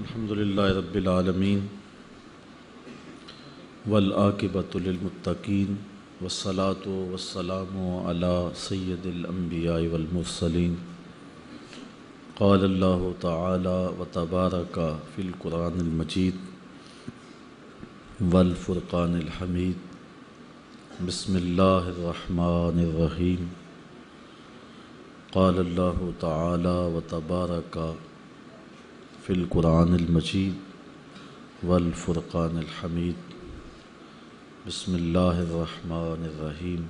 الحمدللہ رب العالمین والعاقبۃ للمتقین والصلاة والسلام علی سید الانبیاء والمرسلین قال اللہ تعالی وتبارک فی القرآن المجید والفرقان الحمید بسم اللہ الرحمن الرحیم قال اللہ تعالی وتبارک فی القرآن المجید والفرقان الحمید بسم اللہ الرحمن الرحیم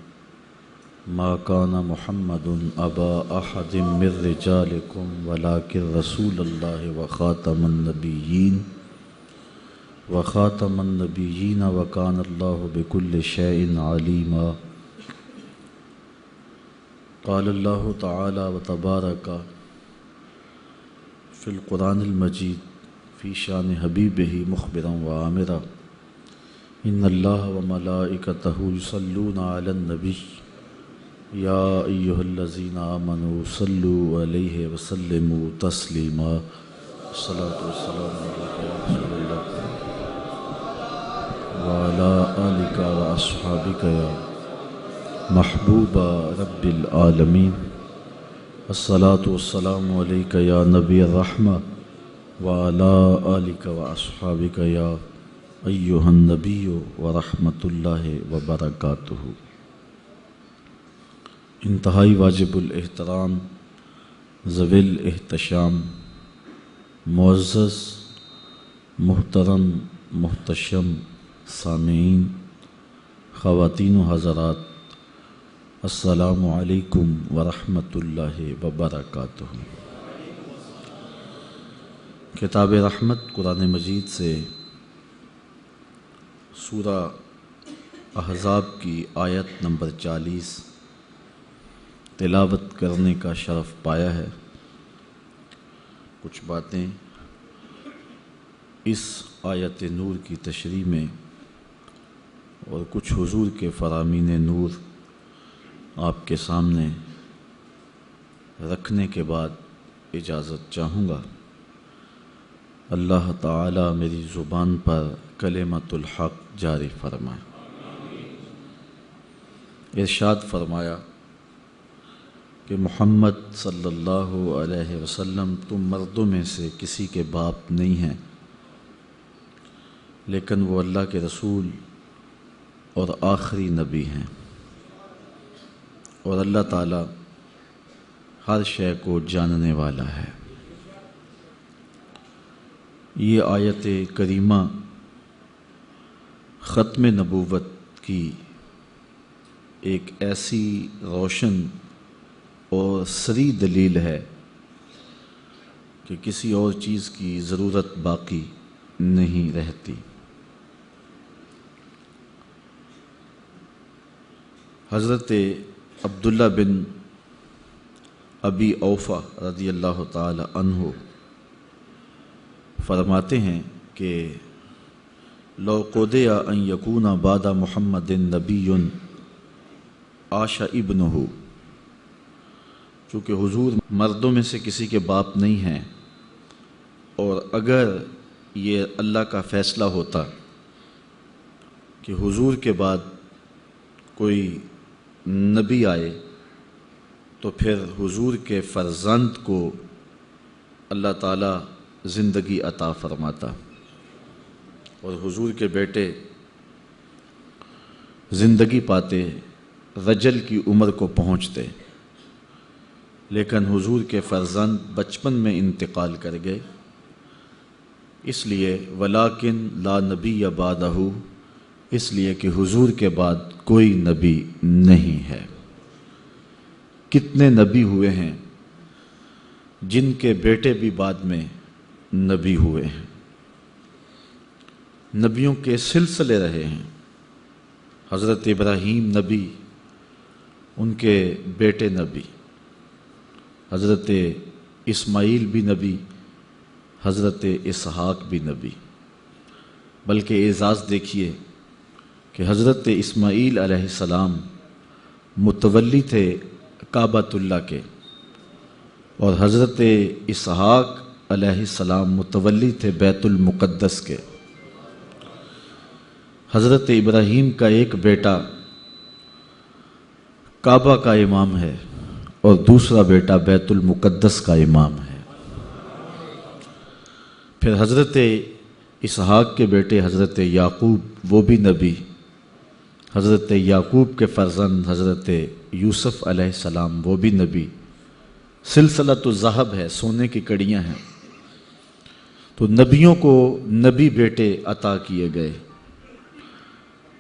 ما کان محمد ابا احد من رجالکم ولکن رسول اللہ وخاتم النبیین وکان اللہ بکل شیء علیما قال اللہ تعالی وتبارک فی القرآن المجید فی شان حبیبہ مخبرا وآمرا ان اللہ وملائکتہ یصلون علی النبی یا ایہا الذین آمنوا صلوا علیہ وسلموا تسلیما الصلاۃ والسلام علیک یا رسول اللہ وعلی آلک واصحابک یا محبوب رب العالمین الصلاۃ والسلام علیک یا نبی الرحمہ وعلی آلک واصحابک یا ایہا النبی ورحمۃ اللہ وبرکاتہ۔ انتہائی واجب الاحترام ذوی الاحتشام معزز محترم محتشم سامعین خواتین و حضرات، السلام علیکم ورحمۃ اللہ وبرکاتہ۔ کتاب رحمت قرآن مجید سے سورہ احزاب کی آیت نمبر 40 تلاوت کرنے کا شرف پایا ہے۔ کچھ باتیں اس آیت نور کی تشریح میں اور کچھ حضور کے فرامین نور آپ کے سامنے رکھنے کے بعد اجازت چاہوں گا۔ اللہ تعالی میری زبان پر کلمۃ الحق جاری فرمائے۔ ارشاد فرمایا کہ محمد صلی اللہ علیہ وسلم تم مردوں میں سے کسی کے باپ نہیں ہیں، لیکن وہ اللہ کے رسول اور آخری نبی ہیں، اور اللہ تعالی ہر شے کو جاننے والا ہے۔ یہ آیت کریمہ ختم نبوت کی ایک ایسی روشن اور صریح دلیل ہے کہ کسی اور چیز کی ضرورت باقی نہیں رہتی۔ حضرت عبداللہ بن ابی اوفا رضی اللہ تعالی عنہ فرماتے ہیں کہ لو قدی ان یکون بعد محمد نبی عاش ابنہ، چونکہ حضور مردوں میں سے کسی کے باپ نہیں ہیں، اور اگر یہ اللہ کا فیصلہ ہوتا کہ حضور کے بعد کوئی نبی آئے تو پھر حضور کے فرزند کو اللہ تعالیٰ زندگی عطا فرماتا، اور حضور کے بیٹے زندگی پاتے، رجل کی عمر کو پہنچتے، لیکن حضور کے فرزند بچپن میں انتقال کر گئے، اس لیے ولیکن لا نبی بعدہ، اس لیے کہ حضور کے بعد کوئی نبی نہیں ہے۔ کتنے نبی ہوئے ہیں جن کے بیٹے بھی بعد میں نبی ہوئے ہیں، نبیوں کے سلسلے رہے ہیں۔ حضرت ابراہیم نبی، ان کے بیٹے نبی، حضرت اسماعیل بھی نبی، حضرت اسحاق بھی نبی، بلکہ اعزاز دیکھیے کہ حضرت اسماعیل علیہ السلام متولی تھے کعبۃ اللہ کے، اور حضرت اسحاق علیہ السلام متولی تھے بیت المقدس کے۔ حضرت ابراہیم کا ایک بیٹا کعبہ کا امام ہے اور دوسرا بیٹا بیت المقدس کا امام ہے۔ پھر حضرت اسحاق کے بیٹے حضرت یعقوب وہ بھی نبی، حضرت یعقوب کے فرزند حضرت یوسف علیہ السلام وہ بھی نبی۔ سلسلۃ الذہب ہے، سونے کی کڑیاں ہیں۔ تو نبیوں کو نبی بیٹے عطا کیے گئے۔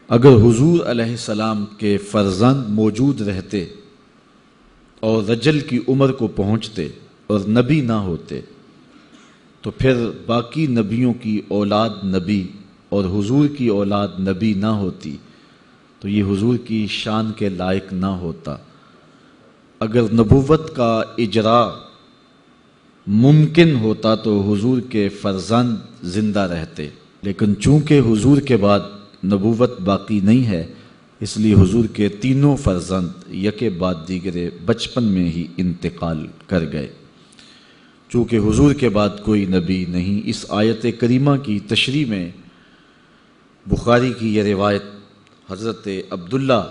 اگر حضور علیہ السلام کے فرزند موجود رہتے اور رجل کی عمر کو پہنچتے اور نبی نہ ہوتے تو پھر باقی نبیوں کی اولاد نبی اور حضور کی اولاد نبی نہ ہوتی تو یہ حضور کی شان کے لائق نہ ہوتا۔ اگر نبوت کا اجراء ممکن ہوتا تو حضور کے فرزند زندہ رہتے، لیکن چونکہ حضور کے بعد نبوت باقی نہیں ہے اس لیے حضور کے تینوں فرزند یکے بعد دیگرے بچپن میں ہی انتقال کر گئے۔ چونکہ حضور کے بعد کوئی نبی نہیں، اس آیت کریمہ کی تشریح میں بخاری کی یہ روایت حضرت عبداللہ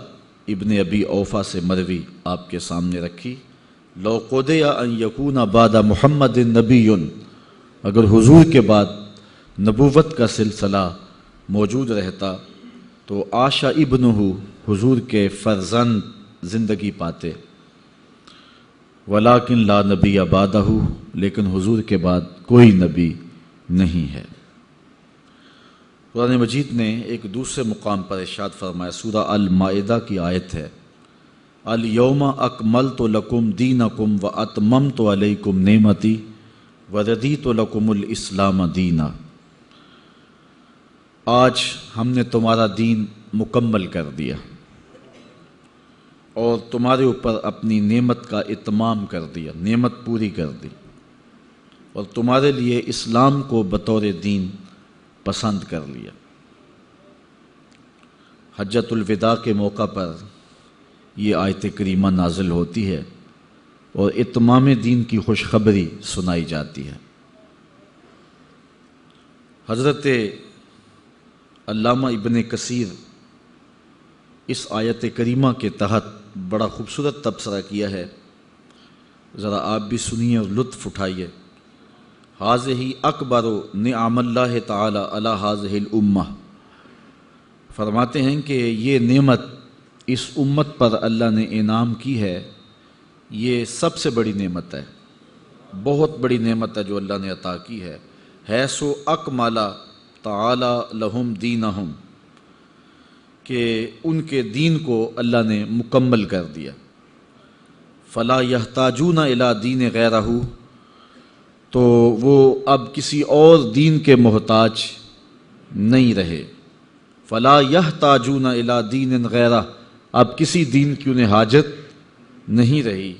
ابن ابی اوفا سے مروی آپ کے سامنے رکھی۔ لو قدی ان یکون بعد محمد نبی، اگر حضور کے بعد نبوت کا سلسلہ موجود رہتا تو عاش ابنہ، حضور کے فرزند زندگی پاتے، ولیکن لا نبی بعدہ، لیکن حضور کے بعد کوئی نبی نہیں ہے۔ قرآن مجید نے ایک دوسرے مقام پر ارشاد فرمایا، سورہ المائدہ کی آیت ہے، الیوم اکملت لکم دینکم واتممت علیکم نعمتی ورضیت لکم الاسلام دینا۔ آج ہم نے تمہارا دین مکمل کر دیا اور تمہارے اوپر اپنی نعمت کا اتمام کر دیا، نعمت پوری کر دی، اور تمہارے لیے اسلام کو بطور دین پسند کر لیا۔ حجۃ الوداع کے موقع پر یہ آیت کریمہ نازل ہوتی ہے اور اتمام دین کی خوشخبری سنائی جاتی ہے۔ حضرت علامہ ابن کثیر اس آیت کریمہ کے تحت بڑا خوبصورت تبصرہ کیا ہے، ذرا آپ بھی سنیے اور لطف اٹھائیے۔ ھذہ اکبر نعم اللہ تعالی علی ھذہ الامہ، فرماتے ہیں کہ یہ نعمت اس امت پر اللہ نے انعام کی ہے، یہ سب سے بڑی نعمت ہے، بہت بڑی نعمت ہے جو اللہ نے عطا کی ہے۔ حیث اکمل تعالی لہم دینہم، کہ ان کے دین کو اللہ نے مکمل کر دیا۔ فلا یحتاجون الی دین غیرہ، تو وہ اب کسی اور دین کے محتاج نہیں رہے۔ فلا یحتاجون الی دین غیرہ، اب کسی دین کی انہیں حاجت نہیں رہی۔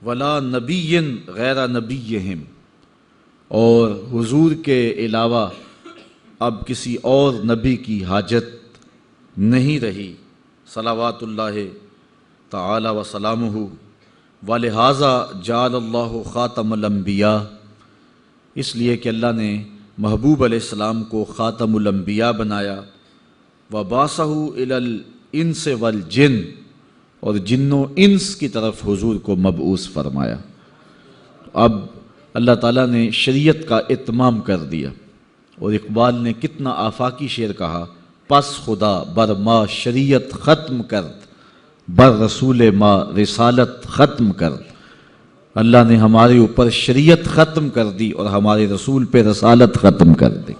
ولا نبی غیر نبیہم، اور حضور کے علاوہ اب کسی اور نبی کی حاجت نہیں رہی، صلوات اللہ تعالی وسلامہ۔ ولہذا جعل اللہ خاتم الانبیاء، اس لیے کہ اللہ نے محبوب علیہ السلام کو خاتم الانبیاء بنایا۔ وبعثہ الی الانس والجن، اور جن و انس کی طرف حضور کو مبعوث فرمایا۔ اب اللہ تعالیٰ نے شریعت کا اتمام کر دیا، اور اقبال نے کتنا آفاقی شعر کہا، پس خدا بر ما شریعت ختم کرد، بر رسول ما رسالت ختم کرد۔ اللہ نے ہمارے اوپر شریعت ختم کر دی اور ہمارے رسول پہ رسالت ختم کر دی۔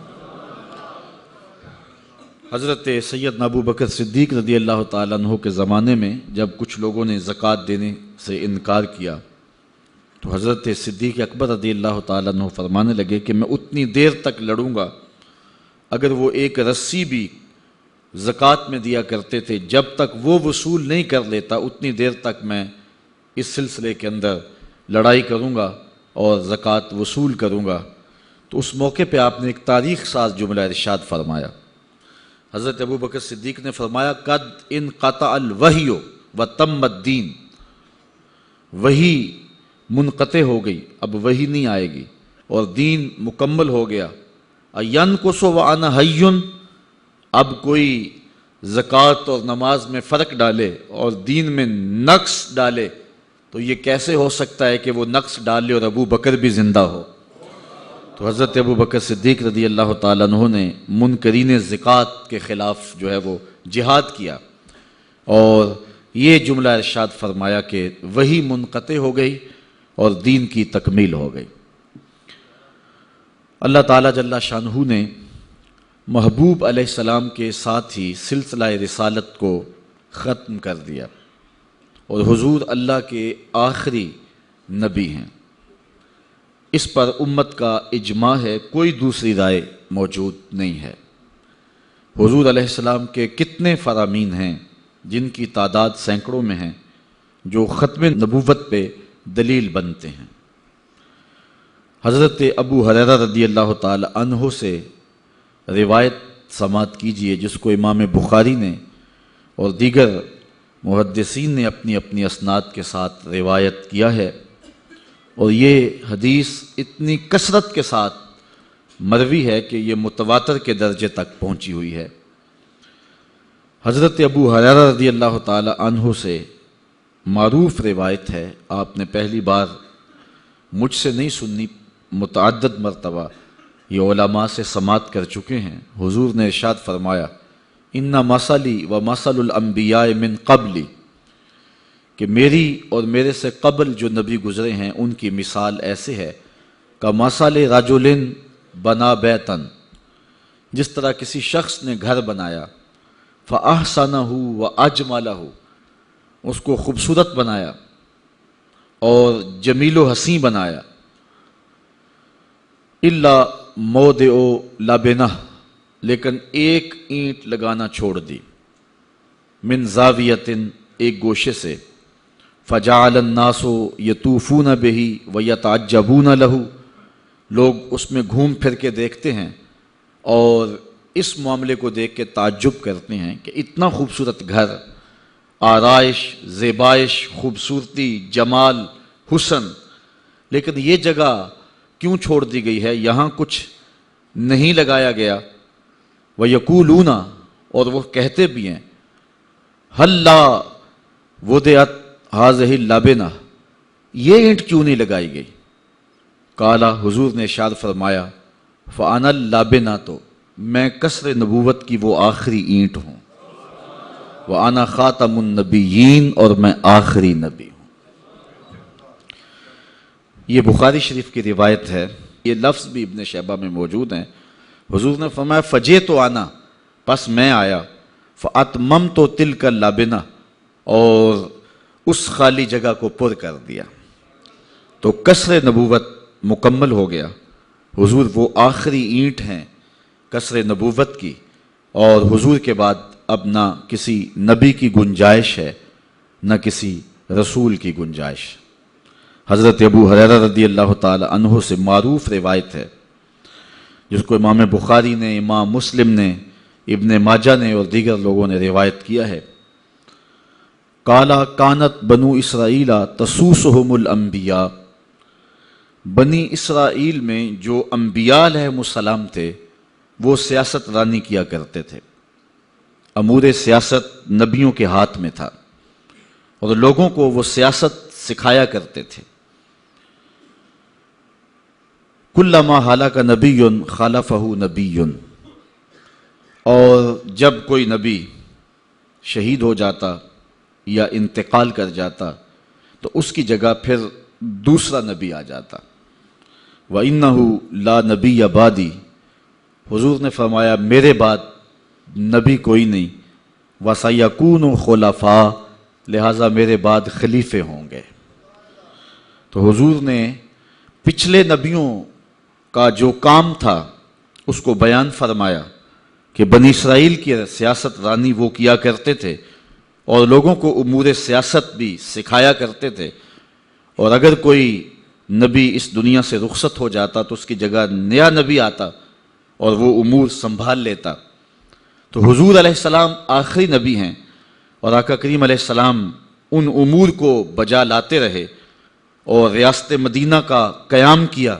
حضرت سیدنا ابو بکر صدیق رضی اللہ تعالیٰ عنہ کے زمانے میں جب کچھ لوگوں نے زکوٰۃ دینے سے انکار کیا تو حضرت صدیق اکبر رضی اللہ تعالیٰ عنہ فرمانے لگے کہ میں اتنی دیر تک لڑوں گا، اگر وہ ایک رسی بھی زکوٰۃ میں دیا کرتے تھے، جب تک وہ وصول نہیں کر لیتا اتنی دیر تک میں اس سلسلے کے اندر لڑائی کروں گا اور زکوٰۃ وصول کروں گا۔ تو اس موقع پہ آپ نے ایک تاریخ ساز جملہ ارشاد فرمایا۔ حضرت ابو بکر صدیق نے فرمایا، قد انقطع الوحی وتم الدین، وحی منقطع ہو گئی، اب وحی نہیں آئے گی، اور دین مکمل ہو گیا، اَيَنْقُصُ وَأَنَا حَيٌّ، اب کوئی زکوٰۃ اور نماز میں فرق ڈالے اور دین میں نقص ڈالے تو یہ کیسے ہو سکتا ہے کہ وہ نقص ڈالے اور ابو بکر بھی زندہ ہو؟ تو حضرت ابو بکر صدیق رضی اللہ تعالیٰ عنہ نے منکرین زکوٰۃ کے خلاف جو ہے وہ جہاد کیا، اور یہ جملہ ارشاد فرمایا کہ وہی منقطع ہو گئی اور دین کی تکمیل ہو گئی۔ اللہ تعالیٰ جل شانہ نے محبوب علیہ السلام کے ساتھ ہی سلسلہ رسالت کو ختم کر دیا، اور حضور اللہ کے آخری نبی ہیں۔ اس پر امت کا اجماع ہے، کوئی دوسری رائے موجود نہیں ہے۔ حضور علیہ السلام کے کتنے فرامین ہیں جن کی تعداد سینکڑوں میں ہیں، جو ختم نبوت پہ دلیل بنتے ہیں۔ حضرت ابو ہریرہ رضی اللہ تعالی عنہ سے روایت سماعت کیجئے، جس کو امام بخاری نے اور دیگر محدثین نے اپنی اپنی اسناد کے ساتھ روایت کیا ہے، اور یہ حدیث اتنی کثرت کے ساتھ مروی ہے کہ یہ متواتر کے درجے تک پہنچی ہوئی ہے۔ حضرت ابو ہریرہ رضی اللہ تعالی عنہ سے معروف روایت ہے، آپ نے پہلی بار مجھ سے نہیں سنی، متعدد مرتبہ یہ علماء سے سماعت کر چکے ہیں۔ حضور نے ارشاد فرمایا، ان مثلی و مثل الانبیاء من قبلی، کہ میری اور میرے سے قبل جو نبی گزرے ہیں ان کی مثال ایسے ہے کہ مثل رجل بنا بیتن، جس طرح کسی شخص نے گھر بنایا، فاحسنہ واجملہ، اس کو خوبصورت بنایا اور جمیل و حسین بنایا، الا موضع لبنہ، لیکن ایک اینٹ لگانا چھوڑ دی، من زاویۃ، ایک گوشے سے، فجعل الناس یطوفون بہ ویتعجبون لہ، لوگ اس میں گھوم پھر کے دیکھتے ہیں اور اس معاملے کو دیکھ کے تعجب کرتے ہیں کہ اتنا خوبصورت گھر، آرائش، زیبائش، خوبصورتی، جمال، حسن، لیکن یہ جگہ کیوں چھوڑ دی گئی ہے، یہاں کچھ نہیں لگایا گیا۔ وَيَقُولُونَ، اور وہ کہتے بھی ہیں، هَلْ لَا وُضِعَتْ هَذِهِ اللَّبِنَةُ، یہ اینٹ کیوں نہیں لگائی گئی؟ قَالَ، حضور نے ارشاد فرمایا، فَأَنَا اللَّبِنَةُ، میں قصر نبوت کی وہ آخری اینٹ ہوں، وَأَنَا خَاتَمُ النَّبِيِّينَ، اور میں آخری نبی ہوں۔ یہ بخاری شریف کی روایت ہے، یہ لفظ بھی ابن شیبہ میں موجود ہیں۔ حضور نے فرمایا، فجئت انا، پس میں آیا، فاتممت تلک اللبنہ، اور اس خالی جگہ کو پر کر دیا، تو قصر نبوت مکمل ہو گیا۔ حضور وہ آخری اینٹ ہیں قصر نبوت کی، اور حضور کے بعد اب نہ کسی نبی کی گنجائش ہے نہ کسی رسول کی گنجائش۔ حضرت ابو ہریرہ رضی اللہ تعالی عنہ سے معروف روایت ہے، جس کو امام بخاری نے، امام مسلم نے، ابن ماجہ نے اور دیگر لوگوں نے روایت کیا ہے۔ قالا کانت بنو اسرائیل تسوسہم الانبیاء، بنی اسرائیل میں جو انبیاء علیہم السلام تھے وہ سیاست رانی کیا کرتے تھے، امور سیاست نبیوں کے ہاتھ میں تھا، اور لوگوں کو وہ سیاست سکھایا کرتے تھے۔ کلما ہلاک نبی خالفہ نبی، اور جب کوئی نبی شہید ہو جاتا یا انتقال کر جاتا تو اس کی جگہ پھر دوسرا نبی آ جاتا۔ وَإِنَّهُ لَا نَبِيَّ بَعْدِي، حضور نے فرمایا میرے بعد نبی کوئی نہیں، وَسَيَكُونُ خُلَفَاء، لہٰذا میرے بعد خلیفے ہوں گے۔ تو حضور نے پچھلے نبیوں کا جو کام تھا اس کو بیان فرمایا کہ بنی اسرائیل کی سیاست رانی وہ کیا کرتے تھے اور لوگوں کو امور سیاست بھی سکھایا کرتے تھے، اور اگر کوئی نبی اس دنیا سے رخصت ہو جاتا تو اس کی جگہ نیا نبی آتا اور وہ امور سنبھال لیتا۔ تو حضور علیہ السلام آخری نبی ہیں، اور آقا کریم علیہ السلام ان امور کو بجا لاتے رہے اور ریاست مدینہ کا قیام کیا۔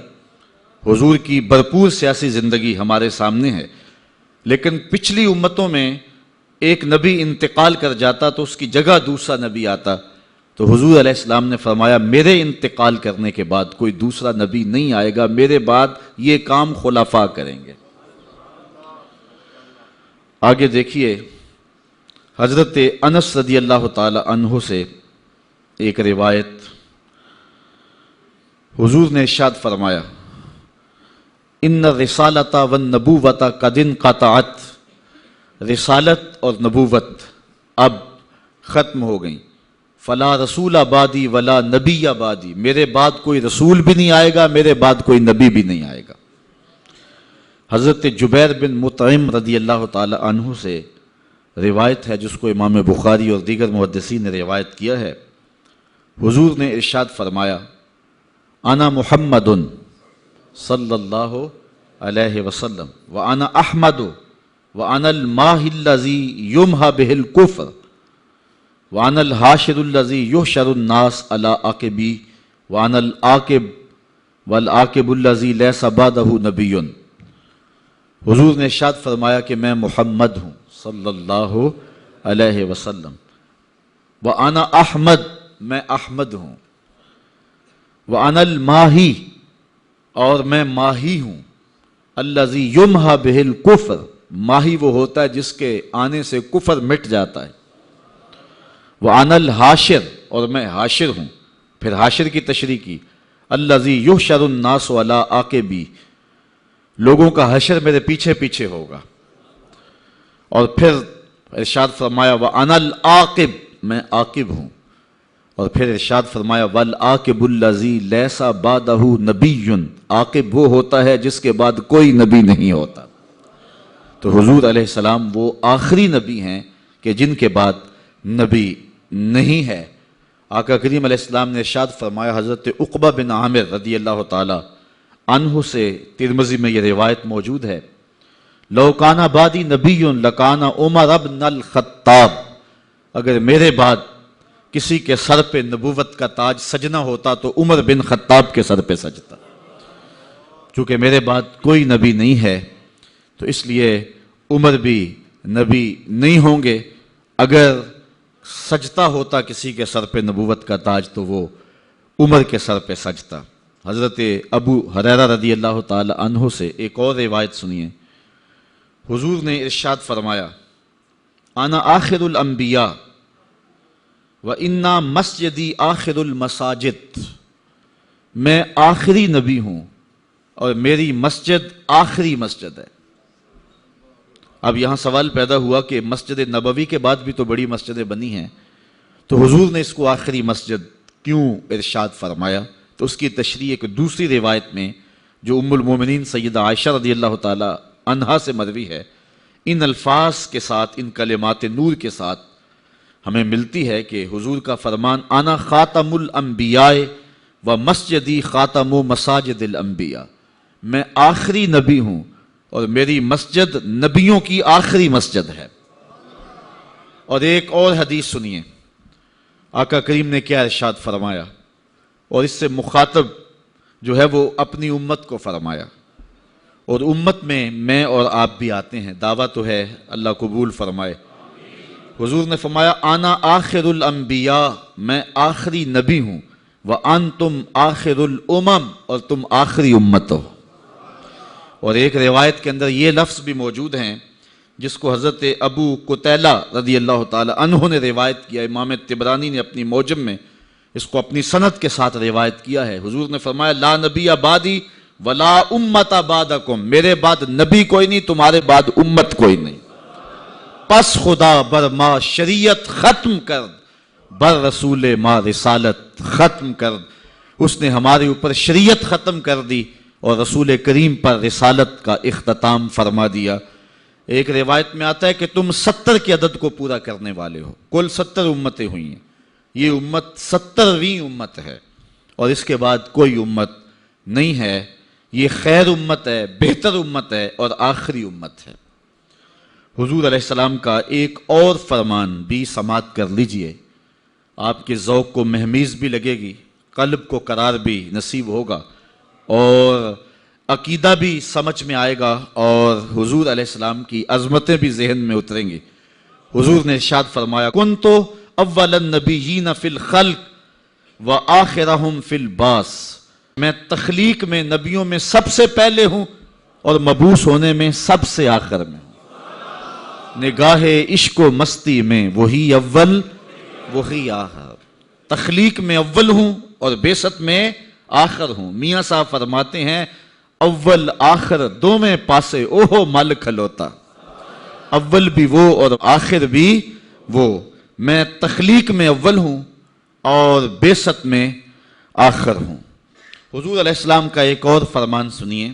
حضور کی بھرپور سیاسی زندگی ہمارے سامنے ہے، لیکن پچھلی امتوں میں ایک نبی انتقال کر جاتا تو اس کی جگہ دوسرا نبی آتا، تو حضور علیہ السلام نے فرمایا میرے انتقال کرنے کے بعد کوئی دوسرا نبی نہیں آئے گا، میرے بعد یہ کام خلفاء کریں گے۔ آگے دیکھیے، حضرت انس رضی اللہ تعالی عنہ سے ایک روایت، حضور نے ارشاد فرمایا ان الرسالۃ والنبوۃ قد انقطعت، رسالت اور نبوت اب ختم ہو گئیں، فلا رسول بعدی ولا نبی بعدی، میرے بعد کوئی رسول بھی نہیں آئے گا، میرے بعد کوئی نبی بھی نہیں آئے گا۔ حضرت جبیر بن مطعم رضی اللہ تعالی عنہ سے روایت ہے جس کو امام بخاری اور دیگر محدثین نے روایت کیا ہے، حضور نے ارشاد فرمایا انا محمد صلی اللہ علیہ وسلم وانا احمد وانا الماحی الذی یمحى به الکفر وانا الحاشر الذی یحشر الناس علی عقبی وانا العاقب والعاقب الذی لیس بعدہ نبی۔ حضور نے ارشاد فرمایا کہ میں محمد ہوں صلی اللہ علیہ وسلم، وانا احمد، میں احمد ہوں، وانا الماحی، اور میں ماہی ہوں، الذی یمحى به الکفر، ماہی وہ ہوتا ہے جس کے آنے سے کفر مٹ جاتا ہے، وانا الحاشر، اور میں حاشر ہوں، پھر حاشر کی تشریح کی، الذی یحشر الناس علی عقبی، لوگوں کا حشر میرے پیچھے پیچھے ہوگا، اور پھر ارشاد فرمایا وانا العاقب، میں عاقب ہوں، اور پھر ارشاد فرمایا والعاقب الذی لیس بعدہ نبی، عاقب وہ ہوتا ہے جس کے بعد کوئی نبی نہیں ہوتا۔ تو حضور علیہ السلام وہ آخری نبی ہیں کہ جن کے بعد نبی نہیں ہے۔ آقا کریم علیہ السلام نے ارشاد فرمایا، حضرت عقبہ بن عامر رضی اللہ تعالی عنہ سے ترمذی میں یہ روایت موجود ہے، لو کان بعدی نبی لکان عمر بن الخطاب، اگر میرے بعد کسی کے سر پہ نبوت کا تاج سجنا ہوتا تو عمر بن خطاب کے سر پہ سجتا، چونکہ میرے بعد کوئی نبی نہیں ہے تو اس لیے عمر بھی نبی نہیں ہوں گے۔ اگر سجتا ہوتا کسی کے سر پہ نبوت کا تاج تو وہ عمر کے سر پہ سجتا۔ حضرت ابو ہریرہ رضی اللہ تعالی عنہ سے ایک اور روایت سنیے، حضور نے ارشاد فرمایا انا آخر الانبیاء وَإِنَّا مسجدی آخر المساجد، میں آخری نبی ہوں اور میری مسجد آخری مسجد ہے۔ اب یہاں سوال پیدا ہوا کہ مسجد نبوی کے بعد بھی تو بڑی مسجدیں بنی ہیں، تو حضور نے اس کو آخری مسجد کیوں ارشاد فرمایا؟ تو اس کی تشریح ایک دوسری روایت میں جو ام المومنین سیدہ عائشہ رضی اللہ تعالی عنہا سے مروی ہے، ان الفاظ کے ساتھ، ان کلمات نور کے ساتھ ہمیں ملتی ہے کہ حضور کا فرمان انا خاتم الانبیاء و مسجدی خاتم مساجد الانبیاء، میں آخری نبی ہوں اور میری مسجد نبیوں کی آخری مسجد ہے۔ اور ایک اور حدیث سنیے، آقا کریم نے کیا ارشاد فرمایا، اور اس سے مخاطب جو ہے وہ اپنی امت کو فرمایا، اور امت میں اور آپ بھی آتے ہیں، دعویٰ تو ہے، اللہ قبول فرمائے۔ حضور نے فرمایا انا آخر الانبیاء، میں آخری نبی ہوں، وانتم آخر الامم، اور تم آخری امت ہو۔ اور ایک روایت کے اندر یہ لفظ بھی موجود ہیں جس کو حضرت ابو قتیلہ رضی اللہ تعالی عنہ نے روایت کیا، امام طبرانی نے اپنی موجم میں اس کو اپنی سند کے ساتھ روایت کیا ہے۔ حضور نے فرمایا لا نبی بعدی ولا امت بعدکم، میرے بعد نبی کوئی نہیں، تمہارے بعد امت کوئی نہیں، پس خدا بر ما شریعت ختم کر، بر رسول ما رسالت ختم کر، اس نے ہمارے اوپر شریعت ختم کر دی اور رسول کریم پر رسالت کا اختتام فرما دیا۔ ایک روایت میں آتا ہے کہ تم 70 کے عدد کو پورا کرنے والے ہو، کل 70 امتیں ہوئی ہیں، یہ امت 70ویں امت ہے اور اس کے بعد کوئی امت نہیں ہے، یہ خیر امت ہے، بہتر امت ہے اور آخری امت ہے۔ حضور علیہ السلام کا ایک اور فرمان بھی سماعت کر لیجئے، آپ کے ذوق کو مہمیز بھی لگے گی، قلب کو قرار بھی نصیب ہوگا، اور عقیدہ بھی سمجھ میں آئے گا اور حضور علیہ السلام کی عظمتیں بھی ذہن میں اتریں گی۔ حضور نے ارشاد فرمایا کنت اول النبیین فی الخلق وآخرہم فی البعث، میں تخلیق میں نبیوں میں سب سے پہلے ہوں اور مبعوث ہونے میں سب سے آخر میں ہوں۔ نگاہ عشق و مستی میں وہی اول وہی آخر، تخلیق میں اول ہوں اور بعثت میں آخر ہوں۔ میاں صاحب فرماتے ہیں اول آخر دو میں پاسے اوہو مل کھلوتا، اول بھی وہ اور آخر بھی وہ، میں تخلیق میں اول ہوں اور بعثت میں آخر ہوں۔ حضور علیہ السلام کا ایک اور فرمان سنیے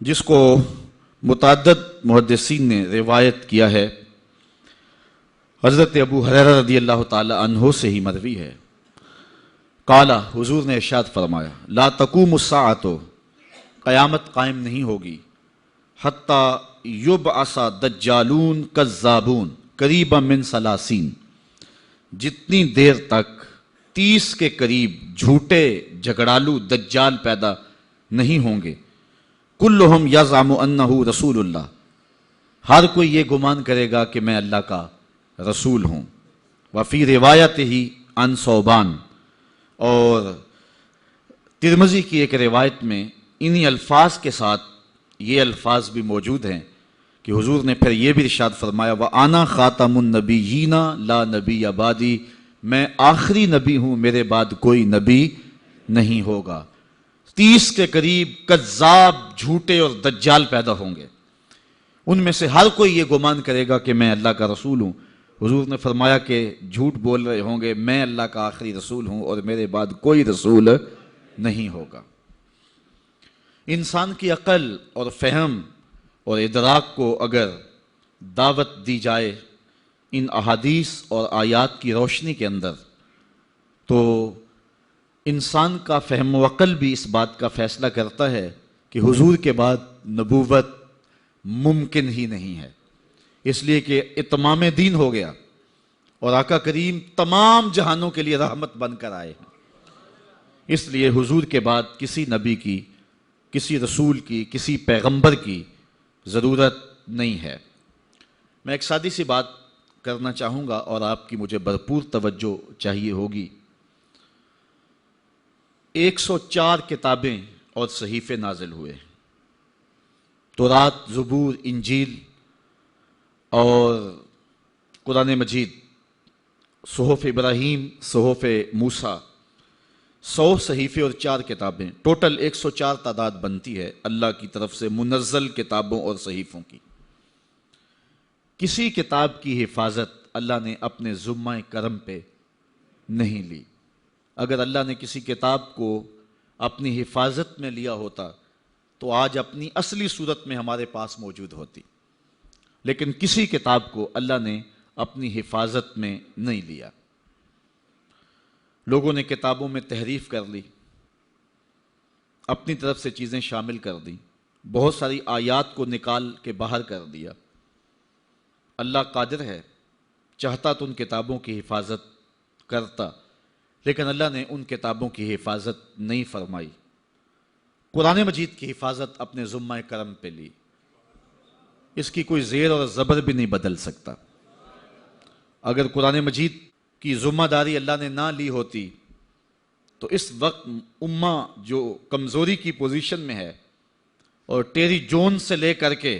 جس کو متعدد محدثین نے روایت کیا ہے، حضرت ابو ہریرہ رضی اللہ تعالی عنہ سے ہی مروی ہے۔ قال، حضور نے ارشاد فرمایا لا تقوم الساعۃ، قیامت قائم نہیں ہوگی، حتی یبعث دجالون کذابون قریبا من ثلاثین، جتنی دیر تک 30 کے قریب جھوٹے جھگڑالو دجال پیدا نہیں ہوں گے، کلہم یزعم انہ رسول اللہ، ہر کوئی یہ گمان کرے گا کہ میں اللہ کا رسول ہوں۔ وفی روایت ہی عن ثوبان، اور ترمذی کی ایک روایت میں انہی الفاظ کے ساتھ یہ الفاظ بھی موجود ہیں کہ حضور نے پھر یہ بھی ارشاد فرمایا وَأَنَا خَاتَمُ النَّبِيِّينَ لَا نَبِيَّ بَعْدِي، میں آخری نبی ہوں، میرے بعد کوئی نبی نہیں ہوگا۔ 30 کے قریب کذاب جھوٹے اور دجال پیدا ہوں گے، ان میں سے ہر کوئی یہ گمان کرے گا کہ میں اللہ کا رسول ہوں۔ حضور نے فرمایا کہ جھوٹ بول رہے ہوں گے، میں اللہ کا آخری رسول ہوں اور میرے بعد کوئی رسول نہیں ہوگا۔ انسان کی عقل اور فہم اور ادراک کو اگر دعوت دی جائے ان احادیث اور آیات کی روشنی کے اندر، تو انسان کا فہم و عقل بھی اس بات کا فیصلہ کرتا ہے کہ حضور کے بعد نبوت ممکن ہی نہیں ہے، اس لیے کہ اتمام دین ہو گیا اور آقا کریم تمام جہانوں کے لیے رحمت بن کر آئے ہیں۔ اس لیے حضور کے بعد کسی نبی کی، کسی رسول کی، کسی پیغمبر کی ضرورت نہیں ہے۔ میں ایک سادی سی بات کرنا چاہوں گا اور آپ کی مجھے بھرپور توجہ چاہیے ہوگی۔ 104 کتابیں اور صحیفے نازل ہوئے، تورات، زبور، انجیل اور قرآن مجید، صحف ابراہیم، صحف موسیٰ، 100 صحیفے اور 4 کتابیں، ٹوٹل 104 تعداد بنتی ہے اللہ کی طرف سے منزل کتابوں اور صحیفوں کی۔ کسی کتاب کی حفاظت اللہ نے اپنے ذمہ کرم پہ نہیں لی۔ اگر اللہ نے کسی کتاب کو اپنی حفاظت میں لیا ہوتا تو آج اپنی اصلی صورت میں ہمارے پاس موجود ہوتی، لیکن کسی کتاب کو اللہ نے اپنی حفاظت میں نہیں لیا۔ لوگوں نے کتابوں میں تحریف کر لی، اپنی طرف سے چیزیں شامل کر دیں، بہت ساری آیات کو نکال کے باہر کر دیا۔ اللہ قادر ہے، چاہتا تو ان کتابوں کی حفاظت کرتا، لیکن اللہ نے ان کتابوں کی حفاظت نہیں فرمائی۔ قرآن مجید کی حفاظت اپنے ذمہ کرم پہ لی، اس کی کوئی زیر اور زبر بھی نہیں بدل سکتا۔ اگر قرآن مجید کی ذمہ داری اللہ نے نہ لی ہوتی تو اس وقت امہ جو کمزوری کی پوزیشن میں ہے، اور ٹیری جونز سے لے کر کے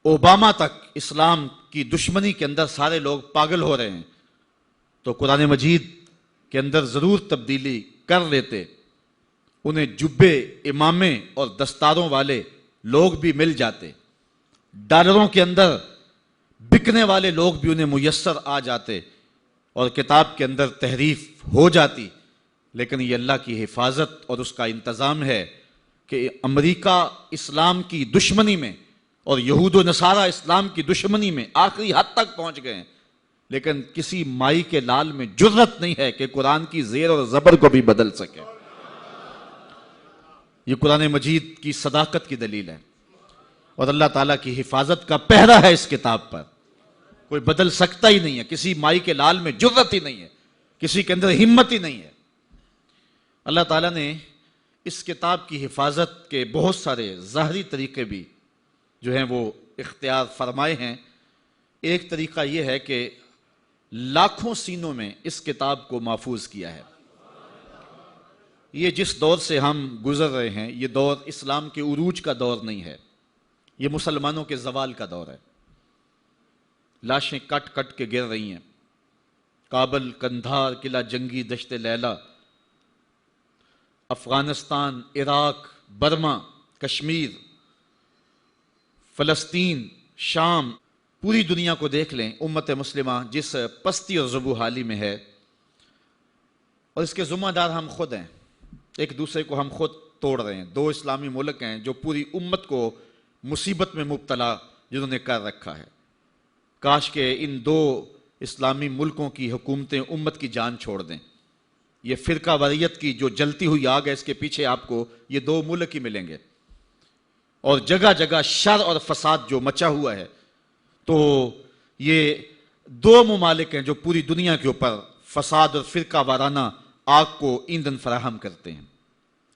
اوباما تک اسلام کی دشمنی کے اندر سارے لوگ پاگل ہو رہے ہیں، تو قرآن مجید کے اندر ضرور تبدیلی کر لیتے، انہیں جبے، امامے اور دستاروں والے لوگ بھی مل جاتے، ڈالروں کے اندر بکنے والے لوگ بھی انہیں میسر آ جاتے اور کتاب کے اندر تحریف ہو جاتی۔ لیکن یہ اللہ کی حفاظت اور اس کا انتظام ہے کہ امریکہ اسلام کی دشمنی میں اور یہود و نصارہ اسلام کی دشمنی میں آخری حد تک پہنچ گئے ہیں، لیکن کسی مائی کے لال میں جرت نہیں ہے کہ قرآن کی زیر اور زبر کو بھی بدل سکے۔ یہ قرآن مجید کی صداقت کی دلیل ہے اور اللہ تعالیٰ کی حفاظت کا پہرا ہے اس کتاب پر، کوئی بدل سکتا ہی نہیں ہے، کسی مائی کے لال میں جرت ہی نہیں ہے، کسی کے اندر ہمت ہی نہیں ہے۔ اللہ تعالیٰ نے اس کتاب کی حفاظت کے بہت سارے ظاہری طریقے بھی جو ہیں وہ اختیار فرمائے ہیں۔ ایک طریقہ یہ ہے کہ لاکھوں سینوں میں اس کتاب کو محفوظ کیا ہے۔ یہ جس دور سے ہم گزر رہے ہیں، یہ دور اسلام کے عروج کا دور نہیں ہے، یہ مسلمانوں کے زوال کا دور ہے۔ لاشیں کٹ کٹ کے گر رہی ہیں۔ کابل، کندھار، قلعہ جنگی، دشت لیلہ، افغانستان، عراق، برما، کشمیر، فلسطین، شام، پوری دنیا کو دیکھ لیں، امت مسلمہ جس پستی اور زبوحالی میں ہے، اور اس کے ذمہ دار ہم خود ہیں۔ ایک دوسرے کو ہم خود توڑ رہے ہیں۔ دو اسلامی ملک ہیں جو پوری امت کو مصیبت میں مبتلا جنہوں نے کر رکھا ہے۔ کاش کہ ان دو اسلامی ملکوں کی حکومتیں امت کی جان چھوڑ دیں۔ یہ فرقہ واریت کی جو جلتی ہوئی آگ ہے، اس کے پیچھے آپ کو یہ دو ملک ہی ملیں گے، اور جگہ جگہ شر اور فساد جو مچا ہوا ہے۔ تو یہ دو ممالک ہیں جو پوری دنیا کے اوپر فساد اور فرقہ وارانہ آگ کو ایندھن فراہم کرتے ہیں۔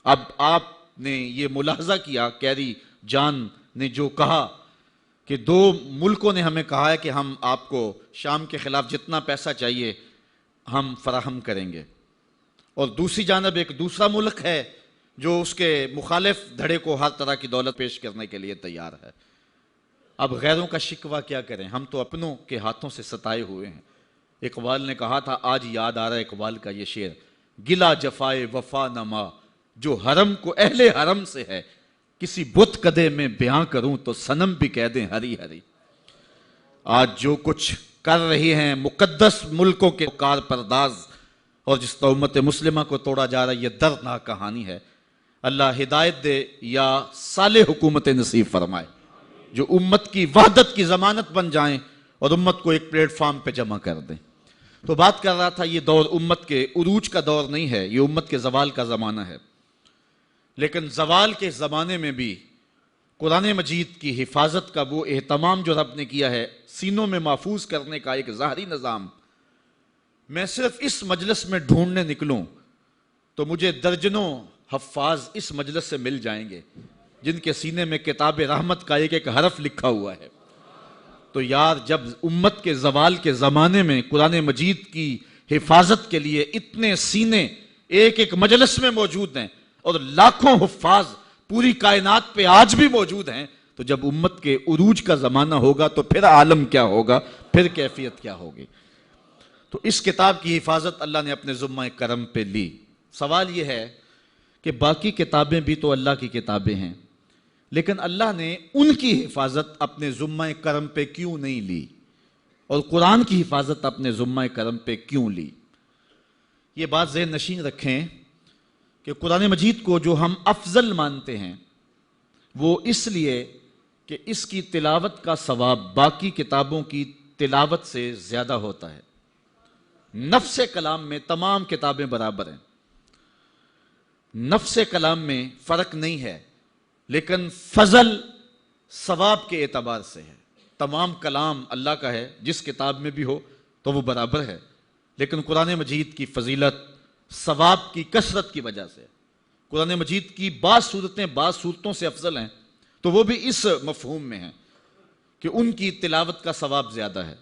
اب آپ نے یہ ملاحظہ کیا، کیری جان نے جو کہا کہ دو ملکوں نے ہمیں کہا ہے کہ ہم آپ کو شام کے خلاف جتنا پیسہ چاہیے ہم فراہم کریں گے، اور دوسری جانب ایک دوسرا ملک ہے جو اس کے مخالف دھڑے کو ہر طرح کی دولت پیش کرنے کے لیے تیار ہے۔ اب غیروں کا شکوہ کیا کریں، ہم تو اپنوں کے ہاتھوں سے ستائے ہوئے ہیں۔ اقبال نے کہا تھا، آج یاد آ رہا ہے اقبال کا یہ شعر، گلا جفائے وفا نما جو حرم کو اہل حرم سے ہے، کسی بت کدے میں بیاں کروں تو صنم بھی کہہ دیں ہری ہری۔ آج جو کچھ کر رہی ہیں مقدس ملکوں کے کار پرداز، اور جس طرح امت مسلمہ کو توڑا جا رہا ہے، یہ دردناک کہانی ہے۔ اللہ ہدایت دے یا صالح حکومت نصیب فرمائے جو امت کی وحدت کی ضمانت بن جائیں اور امت کو ایک پلیٹ فارم پہ جمع کر دیں۔ تو بات کر رہا تھا، یہ دور امت کے عروج کا دور نہیں ہے، یہ امت کے زوال کا زمانہ ہے۔ لیکن زوال کے زمانے میں بھی قرآن مجید کی حفاظت کا وہ اہتمام جو رب نے کیا ہے، سینوں میں محفوظ کرنے کا ایک ظاہری نظام، میں صرف اس مجلس میں ڈھونڈنے نکلوں تو مجھے درجنوں حفاظ اس مجلس سے مل جائیں گے جن کے سینے میں کتاب رحمت کا ایک ایک حرف لکھا ہوا ہے۔ تو یار، جب امت کے زوال کے زمانے میں قرآن مجید کی حفاظت کے لیے اتنے سینے ایک ایک مجلس میں موجود ہیں اور لاکھوں حفاظ پوری کائنات پہ آج بھی موجود ہیں، تو جب امت کے عروج کا زمانہ ہوگا تو پھر عالم کیا ہوگا، پھر کیفیت کیا ہوگی۔ تو اس کتاب کی حفاظت اللہ نے اپنے ذمہ کرم پہ لی۔ سوال یہ ہے کہ باقی کتابیں بھی تو اللہ کی کتابیں ہیں، لیکن اللہ نے ان کی حفاظت اپنے ذمہ کرم پہ کیوں نہیں لی، اور قرآن کی حفاظت اپنے ذمہ کرم پہ کیوں لی؟ یہ بات ذہن نشین رکھیں کہ قرآن مجید کو جو ہم افضل مانتے ہیں وہ اس لیے کہ اس کی تلاوت کا ثواب باقی کتابوں کی تلاوت سے زیادہ ہوتا ہے۔ نفس کلام میں تمام کتابیں برابر ہیں، نفس کلام میں فرق نہیں ہے، لیکن فضل ثواب کے اعتبار سے ہے۔ تمام کلام اللہ کا ہے، جس کتاب میں بھی ہو تو وہ برابر ہے، لیکن قرآن مجید کی فضیلت ثواب کی کثرت کی وجہ سے، قرآن مجید کی بعض صورتیں بعض صورتوں سے افضل ہیں، تو وہ بھی اس مفہوم میں ہیں کہ ان کی تلاوت کا ثواب زیادہ ہے۔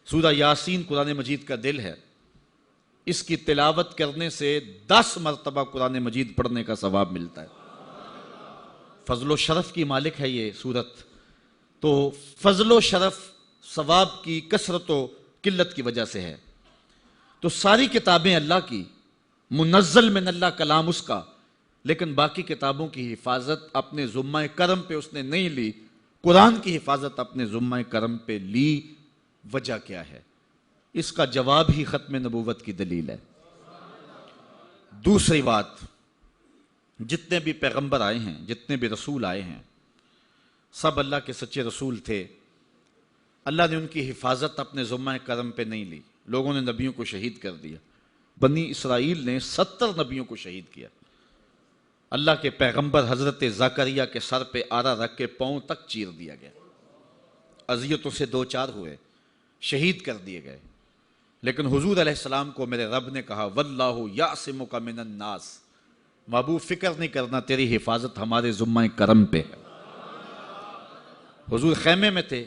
سورہ یاسین قرآن مجید کا دل ہے، اس کی تلاوت کرنے سے 10 مرتبہ قرآن مجید پڑھنے کا ثواب ملتا ہے۔ فضل و شرف کی مالک ہے یہ سورت، تو فضل و شرف ثواب کی کثرت و قلت کی وجہ سے ہے۔ تو ساری کتابیں اللہ کی، منزل من اللہ کلام اس کا، لیکن باقی کتابوں کی حفاظت اپنے ذمہ کرم پہ اس نے نہیں لی، قرآن کی حفاظت اپنے ذمہ کرم پہ لی۔ وجہ کیا ہے؟ اس کا جواب ہی ختم نبوت کی دلیل ہے۔ دوسری بات، جتنے بھی پیغمبر آئے ہیں، جتنے بھی رسول آئے ہیں، سب اللہ کے سچے رسول تھے۔ اللہ نے ان کی حفاظت اپنے ذمہ کرم پہ نہیں لی۔ لوگوں نے نبیوں کو شہید کر دیا، بنی اسرائیل نے 70 نبیوں کو شہید کیا۔ اللہ کے پیغمبر حضرت زکریا کے سر پہ آرا رکھ کے پاؤں تک چیر دیا گیا، اذیتوں سے دو چار ہوئے، شہید کر دیے گئے۔ لیکن حضور علیہ السلام کو میرے رب نے کہا، واللہ یعصمک من الناس، محبوب فکر نہیں کرنا، تیری حفاظت ہمارے ذمہ کرم پہ ہے۔ حضور خیمے میں تھے،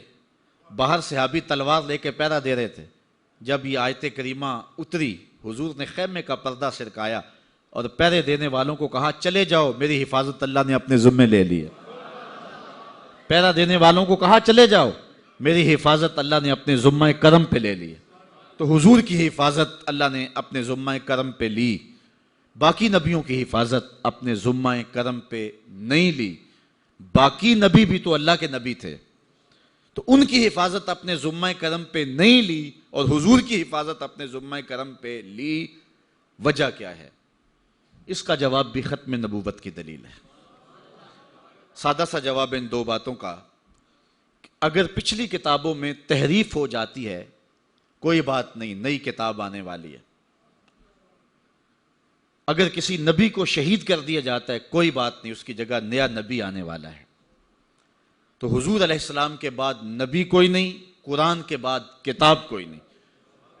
باہر صحابی تلوار لے کے پہرا دے رہے تھے۔ جب یہ آیت کریمہ اتری، حضور نے خیمے کا پردہ سرکایا اور پہرے دینے والوں کو کہا چلے جاؤ، میری حفاظت اللہ نے اپنے ذمے لے لی ہے۔ پہرا دینے والوں کو کہا چلے جاؤ، میری حفاظت اللہ نے اپنے ذمہ کرم پہ لے لی ہے۔ تو حضور کی حفاظت اللہ نے اپنے ذمہ کرم پہ لی، باقی نبیوں کی حفاظت اپنے ذمہ کرم پہ نہیں لی۔ باقی نبی بھی تو اللہ کے نبی تھے، تو ان کی حفاظت اپنے ذمہ کرم پہ نہیں لی اور حضور کی حفاظت اپنے ذمہ کرم پہ لی۔ وجہ کیا ہے؟ اس کا جواب بھی ختم نبوت کی دلیل ہے۔ سادہ سا جواب ان دو باتوں کا، اگر پچھلی کتابوں میں تحریف ہو جاتی ہے کوئی بات نہیں، نئی کتاب آنے والی ہے۔ اگر کسی نبی کو شہید کر دیا جاتا ہے کوئی بات نہیں، اس کی جگہ نیا نبی آنے والا ہے۔ تو حضور علیہ السلام کے بعد نبی کوئی نہیں، قرآن کے بعد کتاب کوئی نہیں۔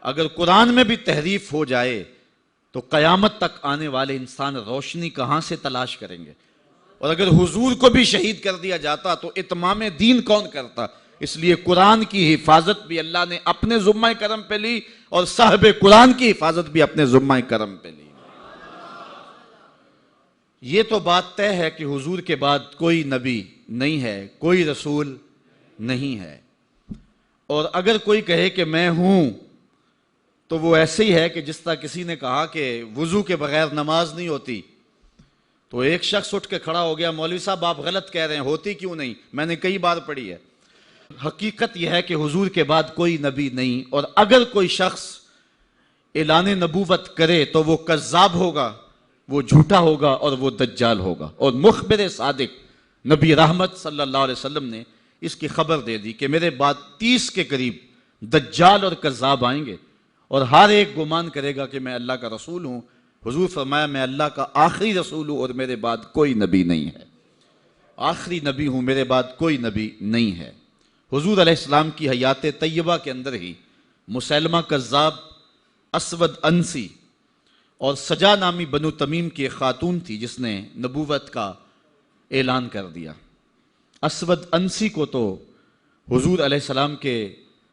اگر قرآن میں بھی تحریف ہو جائے تو قیامت تک آنے والے انسان روشنی کہاں سے تلاش کریں گے؟ اور اگر حضور کو بھی شہید کر دیا جاتا تو اتمام دین کون کرتا؟ اس لیے قرآن کی حفاظت بھی اللہ نے اپنے ذمہ کرم پہ لی اور صاحب قرآن کی حفاظت بھی اپنے ذمہ کرم پہ لی۔ یہ تو بات طے ہے کہ حضور کے بعد کوئی نبی نہیں ہے، کوئی رسول نہیں ہے۔ اور اگر کوئی کہے کہ میں ہوں تو وہ ایسے ہی ہے کہ جس طرح کسی نے کہا کہ وضو کے بغیر نماز نہیں ہوتی، تو ایک شخص اٹھ کے کھڑا ہو گیا، مولوی صاحب آپ غلط کہہ رہے ہیں، ہوتی کیوں نہیں؟ میں نے کئی بار پڑھی ہے۔ حقیقت یہ ہے کہ حضور کے بعد کوئی نبی نہیں، اور اگر کوئی شخص اعلان نبوت کرے تو وہ کذاب ہوگا، وہ جھوٹا ہوگا اور وہ دجال ہوگا۔ اور مخبر صادق نبی رحمت صلی اللہ علیہ وسلم نے اس کی خبر دے دی کہ میرے بعد 30 کے قریب دجال اور کذاب آئیں گے، اور ہر ایک گمان کرے گا کہ میں اللہ کا رسول ہوں۔ حضور فرمایا میں اللہ کا آخری رسول ہوں اور میرے بعد کوئی نبی نہیں ہے، آخری نبی ہوں، میرے بعد کوئی نبی نہیں ہے۔ حضور علیہ السلام کی حیات طیبہ کے اندر ہی مسیلمہ کذاب، اسود انسی اور سجا نامی بنو تمیم کی ایک خاتون تھی جس نے نبوت کا اعلان کر دیا۔ اسود انسی کو تو حضور علیہ السلام کے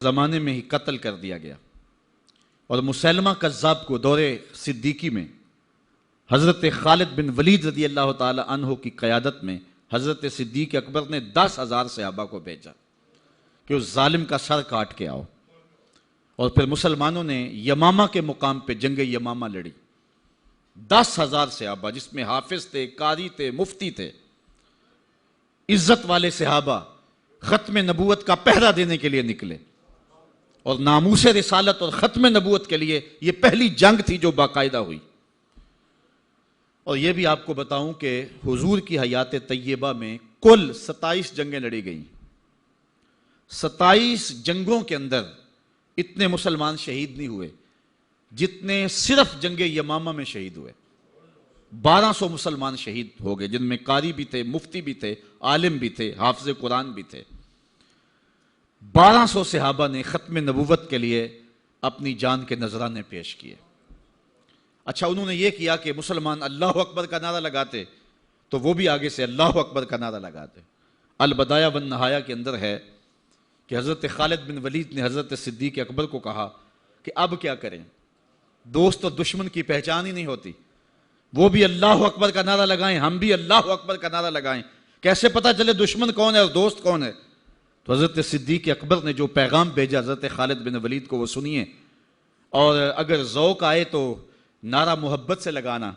زمانے میں ہی قتل کر دیا گیا، اور مسیلمہ کذاب کو دور صدیقی میں حضرت خالد بن ولید رضی اللہ تعالی عنہ کی قیادت میں حضرت صدیق اکبر نے 10,000 صحابہ کو بھیجا کہ اس ظالم کا سر کاٹ کے آؤ، اور پھر مسلمانوں نے یمامہ کے مقام پہ جنگ یمامہ لڑی۔ 10,000 صحابہ جس میں حافظ تھے، قاری تھے، مفتی تھے، عزت والے صحابہ ختم نبوت کا پہرا دینے کے لیے نکلے، اور ناموس رسالت اور ختم نبوت کے لیے یہ پہلی جنگ تھی جو باقاعدہ ہوئی۔ اور یہ بھی آپ کو بتاؤں کہ حضور کی حیات طیبہ میں کل 27 جنگیں لڑی گئیں۔ 27 جنگوں کے اندر اتنے مسلمان شہید نہیں ہوئے جتنے صرف جنگ یمامہ میں شہید ہوئے۔ 1200 مسلمان شہید ہو گئے، جن میں قاری بھی تھے، مفتی بھی تھے، عالم بھی تھے، حافظ قرآن بھی تھے۔ 1200 صحابہ نے ختم نبوت کے لیے اپنی جان کے نذرانے پیش کیے۔ اچھا انہوں نے یہ کیا کہ مسلمان اللہ اکبر کا نعرہ لگاتے تو وہ بھی آگے سے اللہ اکبر کا نعرہ لگاتے۔ البدایہ والنہایہ کے اندر ہے کہ حضرت خالد بن ولید نے حضرت صدیق اکبر کو کہا کہ اب کیا کریں، دوست اور دشمن کی پہچان ہی نہیں ہوتی، وہ بھی اللہ اکبر کا نعرہ لگائیں، ہم بھی اللہ اکبر کا نعرہ لگائیں، کیسے پتہ چلے دشمن کون ہے اور دوست کون ہے؟ تو حضرت صدیق اکبر نے جو پیغام بھیجا حضرت خالد بن ولید کو وہ سنیے، اور اگر ذوق آئے تو نعرہ محبت سے لگانا۔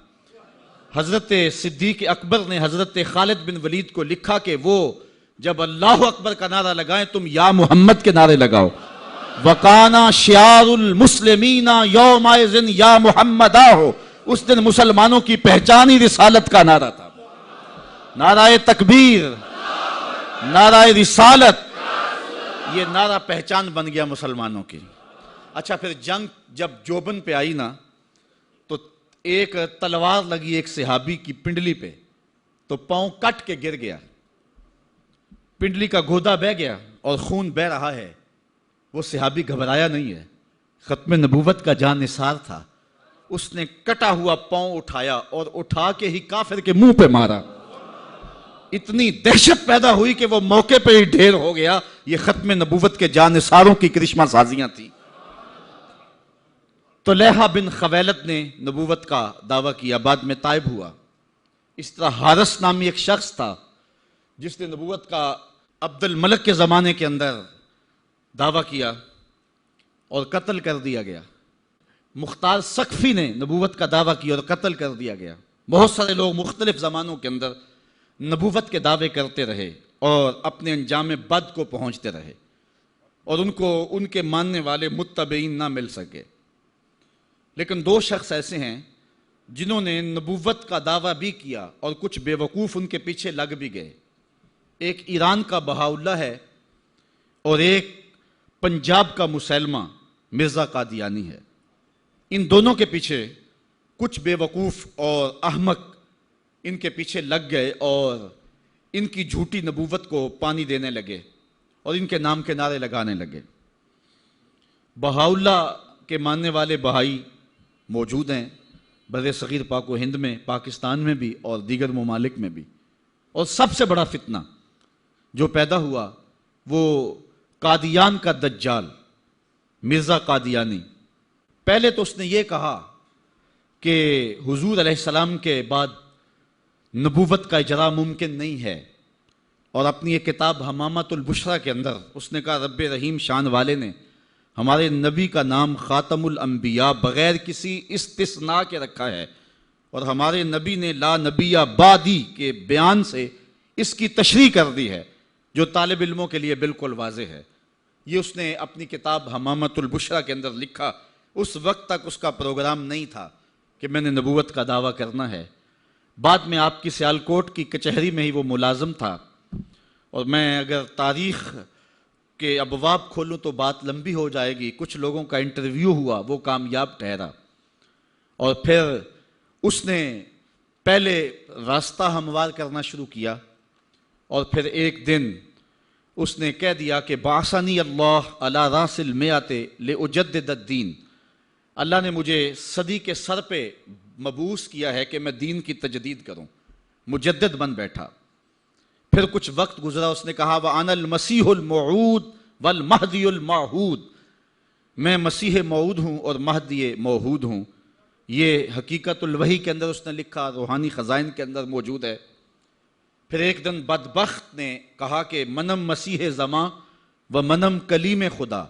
حضرت صدیق اکبر نے حضرت خالد بن ولید کو لکھا کہ وہ جب اللہ اکبر کا نعرہ لگائیں تم یا محمد کے نعرے لگاؤ۔ وَقَانَ شِعَارُ الْمُسْلِمِينَ يَوْمَئِذٍ يَا مُحَمَّدَا ہو، اس دن مسلمانوں کی پہچان ہی رسالت کا نعرہ تھا۔ نعرہ تکبیر، نعرہ رسالت، یہ نعرہ پہچان بن گیا مسلمانوں کی۔ اچھا پھر جنگ جب جوبن پہ آئی نا تو ایک تلوار لگی ایک صحابی کی پنڈلی پہ، تو پاؤں کٹ کے گر گیا، پنڈلی کا گودا بہ گیا اور خون بہ رہا ہے۔ وہ صحابی گھبرایا نہیں ہے، ختم نبوت کا جان نثار تھا، اس نے کٹا ہوا پاؤں اٹھایا اور اٹھا کے ہی کافر کے منہ پہ مارا. اتنی دہشت پیدا ہوئی کہ وہ موقع پہ ہی ڈھیر ہو گیا. یہ ختم نبوت کے جانثاروں کی کرشمہ سازیاں تھیں. طلحہ بن خویلد نے نبوت کا دعویٰ کیا، بعد میں تائب ہوا. اس طرح حارث نامی ایک شخص تھا جس نے نبوت کا عبد الملک کے زمانے کے اندر دعویٰ کیا اور قتل کر دیا گیا. مختار ثقفی نے نبوت کا دعویٰ کیا اور قتل کر دیا گیا. بہت سارے لوگ مختلف زمانوں کے اندر نبوت کے دعوے کرتے رہے اور اپنے انجام بد کو پہنچتے رہے اور ان کو ان کے ماننے والے متبعین نہ مل سکے. لیکن دو شخص ایسے ہیں جنہوں نے نبوت کا دعویٰ بھی کیا اور کچھ بے وقوف ان کے پیچھے لگ بھی گئے. ایک ایران کا بہاؤاللہ ہے اور ایک پنجاب کا مسلمہ مرزا قادیانی ہے. ان دونوں کے پیچھے کچھ بے وقوف اور احمق ان کے پیچھے لگ گئے اور ان کی جھوٹی نبوت کو پانی دینے لگے اور ان کے نام کے نعرے لگانے لگے. بہاؤاللہ کے ماننے والے بہائی موجود ہیں بر صغیر پاک و ہند میں، پاکستان میں بھی اور دیگر ممالک میں بھی. اور سب سے بڑا فتنہ جو پیدا ہوا وہ قادیان کا دجال مرزا قادیانی. پہلے تو اس نے یہ کہا کہ حضور علیہ السلام کے بعد نبوت کا اجرا ممکن نہیں ہے، اور اپنی ایک کتاب حمامۃ البشریٰ کے اندر اس نے کہا رب رحیم شان والے نے ہمارے نبی کا نام خاتم الانبیاء بغیر کسی استثناء کے رکھا ہے، اور ہمارے نبی نے لا نبی بعدی کے بیان سے اس کی تشریح کر دی ہے جو طالب علموں کے لیے بالکل واضح ہے. یہ اس نے اپنی کتاب حمامۃ البشریٰ کے اندر لکھا. اس وقت تک اس کا پروگرام نہیں تھا کہ میں نے نبوت کا دعویٰ کرنا ہے. بعد میں آپ کی سیالکوٹ کی کچہری میں ہی وہ ملازم تھا، اور میں اگر تاریخ کے ابواب کھولوں تو بات لمبی ہو جائے گی. کچھ لوگوں کا انٹرویو ہوا، وہ کامیاب ٹھہرا، اور پھر اس نے پہلے راستہ ہموار کرنا شروع کیا، اور پھر ایک دن اس نے کہہ دیا کہ بعثنی اللہ علی راس المئۃ لأجدد الدین. اللہ نے مجھے صدی کے سر پہ مبعوث کیا ہے کہ میں دین کی تجدید کروں. مجدد بن بیٹھا. پھر کچھ وقت گزرا، اس نے کہا وَأَنَا الْمَسِيحُ الْمَوْعُودُ وَالْمَهْدِيُ الْمَوْعُودُ. میں مسیح موعود ہوں اور مہدی موعود ہوں. یہ حقیقت الوحی کے اندر اس نے لکھا، روحانی خزائن کے اندر موجود ہے. پھر ایک دن بدبخت نے کہا کہ منم مسیح زماں و منم کلیم خدا،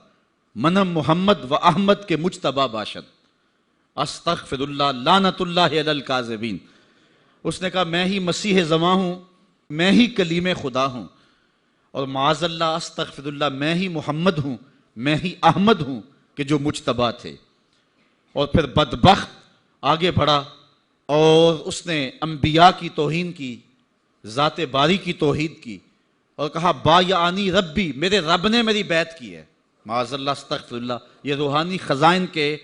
منم محمد و احمد کے مجتبی باشد، استغفر اللہ لعنت اللہ علی الکاذبین. اس نے کہا میں ہی مسیح زماں ہوں، میں ہی کلیم خدا ہوں، اور معاذ اللہ استغفر اللہ میں ہی محمد ہوں، میں ہی احمد ہوں کہ جو مجتبی تھے. اور پھر بدبخت آگے بڑھا اور اس نے انبیاء کی توہین کی، ذات باری کی توحید کی، اور کہا بایعنی ربی، میرے رب نے میری بیعت کی ہے. معاذ اللہ استغفر اللہ. یہ روحانی خزائن کے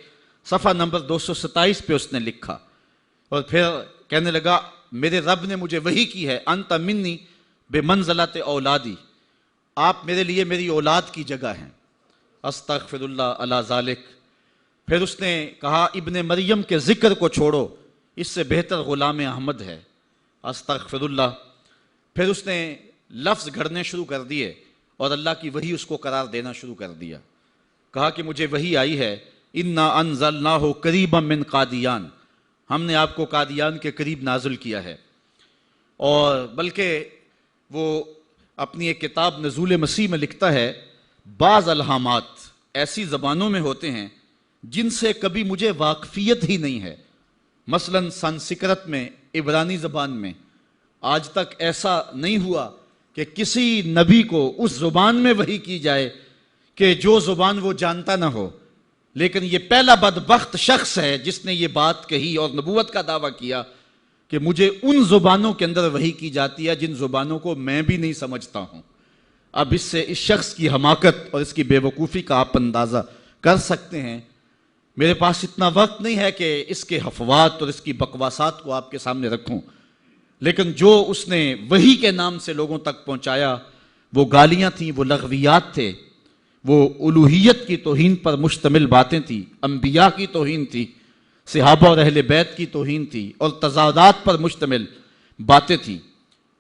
صفحہ نمبر 227 پہ اس نے لکھا. اور پھر کہنے لگا میرے رب نے مجھے وحی کی ہے، انت منی بمنزلت اولادی، آپ میرے لیے میری اولاد کی جگہ ہیں. استغفر اللہ علی ذالک. پھر اس نے کہا ابن مریم کے ذکر کو چھوڑو، اس سے بہتر غلام احمد ہے. استغفر اللہ. پھر اس نے لفظ گھڑنے شروع کر دیے اور اللہ کی وحی اس کو قرار دینا شروع کر دیا. کہا کہ مجھے وحی آئی ہے انا انزلناہ قریبا من قادیان، ہم نے آپ کو قادیان کے قریب نازل کیا ہے. اور بلکہ وہ اپنی ایک کتاب نزول مسیح میں لکھتا ہے بعض الہامات ایسی زبانوں میں ہوتے ہیں جن سے کبھی مجھے واقفیت ہی نہیں ہے. مثلا سنسکرت میں، عبرانی زبان میں آج تک ایسا نہیں ہوا کہ کسی نبی کو اس زبان میں وحی کی جائے کہ جو زبان وہ جانتا نہ ہو. لیکن یہ پہلا بدبخت شخص ہے جس نے یہ بات کہی اور نبوت کا دعویٰ کیا کہ مجھے ان زبانوں کے اندر وحی کی جاتی ہے جن زبانوں کو میں بھی نہیں سمجھتا ہوں. اب اس سے اس شخص کی حماقت اور اس کی بے وقوفی کا آپ اندازہ کر سکتے ہیں. میرے پاس اتنا وقت نہیں ہے کہ اس کے حفوات اور اس کی بکواسات کو آپ کے سامنے رکھوں، لیکن جو اس نے وحی کے نام سے لوگوں تک پہنچایا وہ گالیاں تھیں، وہ لغویات تھے، وہ الوہیت کی توہین پر مشتمل باتیں تھیں، انبیاء کی توہین تھی. صحابہ اور اہل بیت کی توہین تھی اور تضادات پر مشتمل باتیں تھیں،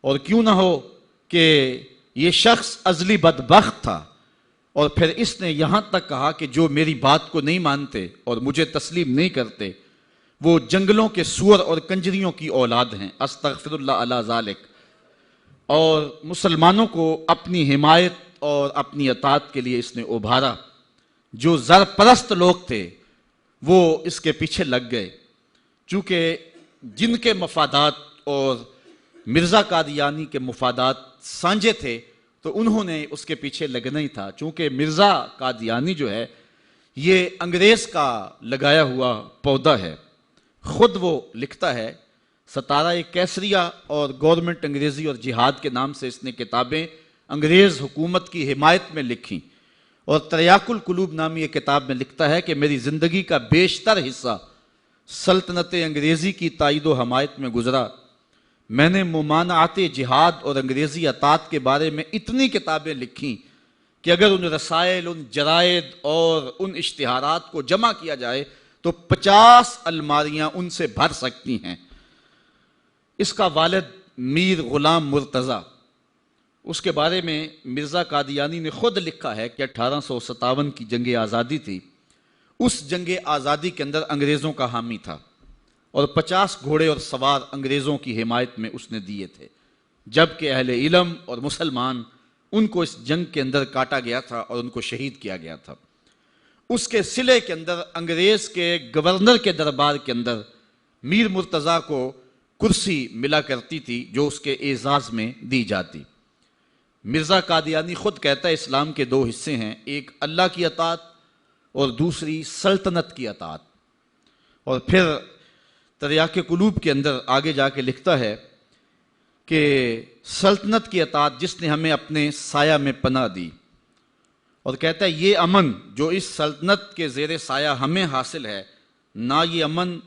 اور کیوں نہ ہو کہ یہ شخص ازلی بدبخت تھا، اور پھر اس نے یہاں تک کہا کہ جو میری بات کو نہیں مانتے اور مجھے تسلیم نہیں کرتے وہ جنگلوں کے سور اور کنجریوں کی اولاد ہیں، استغفر اللہ علی ذالک۔ اور مسلمانوں کو اپنی حمایت اور اپنی اطاعت کے لیے اس نے ابھارا۔ جو زر پرست لوگ تھے وہ اس کے پیچھے لگ گئے، چونکہ جن کے مفادات اور مرزا قادیانی کے مفادات سانجے تھے تو انہوں نے اس کے پیچھے لگنا ہی تھا، چونکہ مرزا قادیانی جو ہے یہ انگریز کا لگایا ہوا پودا ہے۔ خود وہ لکھتا ہے، ستارہ کیسریہ اور گورنمنٹ انگریزی اور جہاد کے نام سے اس نے کتابیں انگریز حکومت کی حمایت میں لکھیں، اور تریاق القلوب نامی ایک کتاب میں لکھتا ہے کہ میری زندگی کا بیشتر حصہ سلطنت انگریزی کی تائید و حمایت میں گزرا۔ میں نے ممانعت جہاد اور انگریزی اطاعت کے بارے میں اتنی کتابیں لکھیں کہ اگر ان رسائل، ان جرائد اور ان اشتہارات کو جمع کیا جائے تو 50 الماریاں ان سے بھر سکتی ہیں۔ اس کا والد میر غلام مرتضیٰ، اس کے بارے میں مرزا قادیانی نے خود لکھا ہے کہ 1857 کی جنگ آزادی تھی، اس جنگ آزادی کے اندر انگریزوں کا حامی تھا، اور 50 گھوڑے اور سوار انگریزوں کی حمایت میں اس نے دیے تھے، جبکہ اہل علم اور مسلمان ان کو اس جنگ کے اندر کاٹا گیا تھا اور ان کو شہید کیا گیا تھا۔ اس کے صلے کے اندر انگریز کے گورنر کے دربار کے اندر میر مرتضیٰ کو کرسی ملا کرتی تھی جو اس کے اعزاز میں دی جاتی۔ مرزا قادیانی خود کہتا ہے اسلام کے 2 حصے ہیں، ایک اللہ کی اطاعت اور دوسری سلطنت کی اطاعت۔ اور پھر تریاق قلوب کے اندر آگے جا کے لکھتا ہے کہ سلطنت کی اطاعت جس نے ہمیں اپنے سایہ میں پناہ دی، اور کہتا ہے یہ امن جو اس سلطنت کے زیر سایہ ہمیں حاصل ہے، نہ یہ امن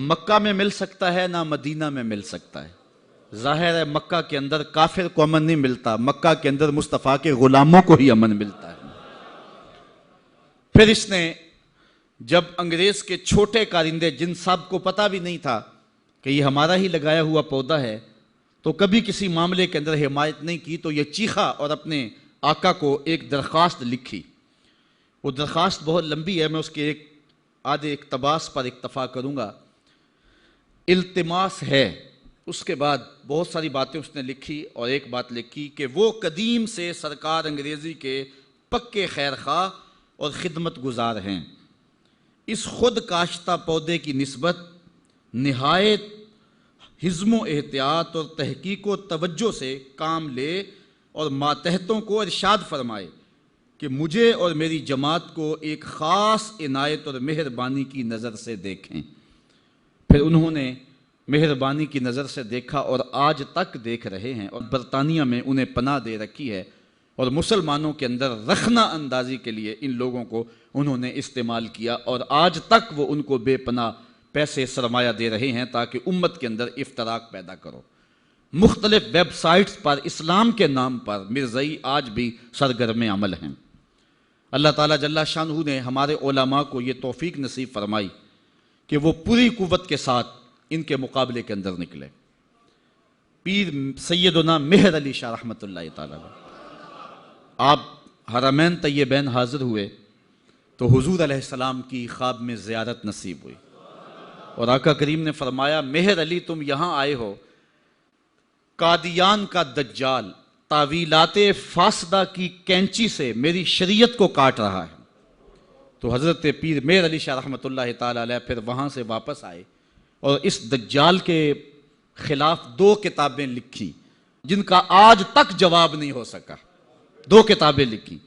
مکہ میں مل سکتا ہے نہ مدینہ میں مل سکتا ہے۔ ظاہر ہے مکہ کے اندر کافر کو امن نہیں ملتا، مکہ کے اندر مصطفیٰ کے غلاموں کو ہی امن ملتا ہے۔ پھر اس نے جب انگریز کے چھوٹے کارندے جن صاحب کو پتہ بھی نہیں تھا کہ یہ ہمارا ہی لگایا ہوا پودا ہے، تو کبھی کسی معاملے کے اندر حمایت نہیں کی، تو یہ چیخا اور اپنے آقا کو ایک درخواست لکھی۔ وہ درخواست بہت لمبی ہے، میں اس کے ایک آدھے اقتباس پر اکتفا کروں گا۔ التماس ہے، اس کے بعد بہت ساری باتیں اس نے لکھی، اور ایک بات لکھی کہ وہ قدیم سے سرکار انگریزی کے پکے خیر خواہ اور خدمت گزار ہیں، اس خود کاشتہ پودے کی نسبت نہایت حزم و احتیاط اور تحقیق و توجہ سے کام لے اور ماتحتوں کو ارشاد فرمائے کہ مجھے اور میری جماعت کو ایک خاص عنایت اور مہربانی کی نظر سے دیکھیں۔ پھر انہوں نے مہربانی کی نظر سے دیکھا اور آج تک دیکھ رہے ہیں، اور برطانیہ میں انہیں پناہ دے رکھی ہے، اور مسلمانوں کے اندر رخنہ اندازی کے لیے ان لوگوں کو انہوں نے استعمال کیا، اور آج تک وہ ان کو بے پناہ پیسے سرمایہ دے رہے ہیں تاکہ امت کے اندر افتراق پیدا کرو۔ مختلف ویب سائٹس پر اسلام کے نام پر مرزائی آج بھی سرگرم عمل ہیں۔ اللہ تعالیٰ جل شانہ نے ہمارے علماء کو یہ توفیق نصیب فرمائی کہ وہ پوری قوت کے ساتھ ان کے مقابلے کے اندر نکلے۔ پیر سیدنا مہر علی شاہ رحمۃ اللہ تعالیٰ آپ حرمین طیبین حاضر ہوئے تو حضور علیہ السلام کی خواب میں زیارت نصیب ہوئی، اور آقا کریم نے فرمایا مہر علی تم یہاں آئے ہو، قادیان کا دجال تعویلات فاسدہ کی کینچی سے میری شریعت کو کاٹ رہا ہے۔ تو حضرت پیر مہر علی شاہ رحمۃ اللہ تعالیٰ علیہ پھر وہاں سے واپس آئے اور اس دجال کے خلاف 2 کتابیں لکھی جن کا آج تک جواب نہیں ہو سکا۔ 2 کتابیں لکھی،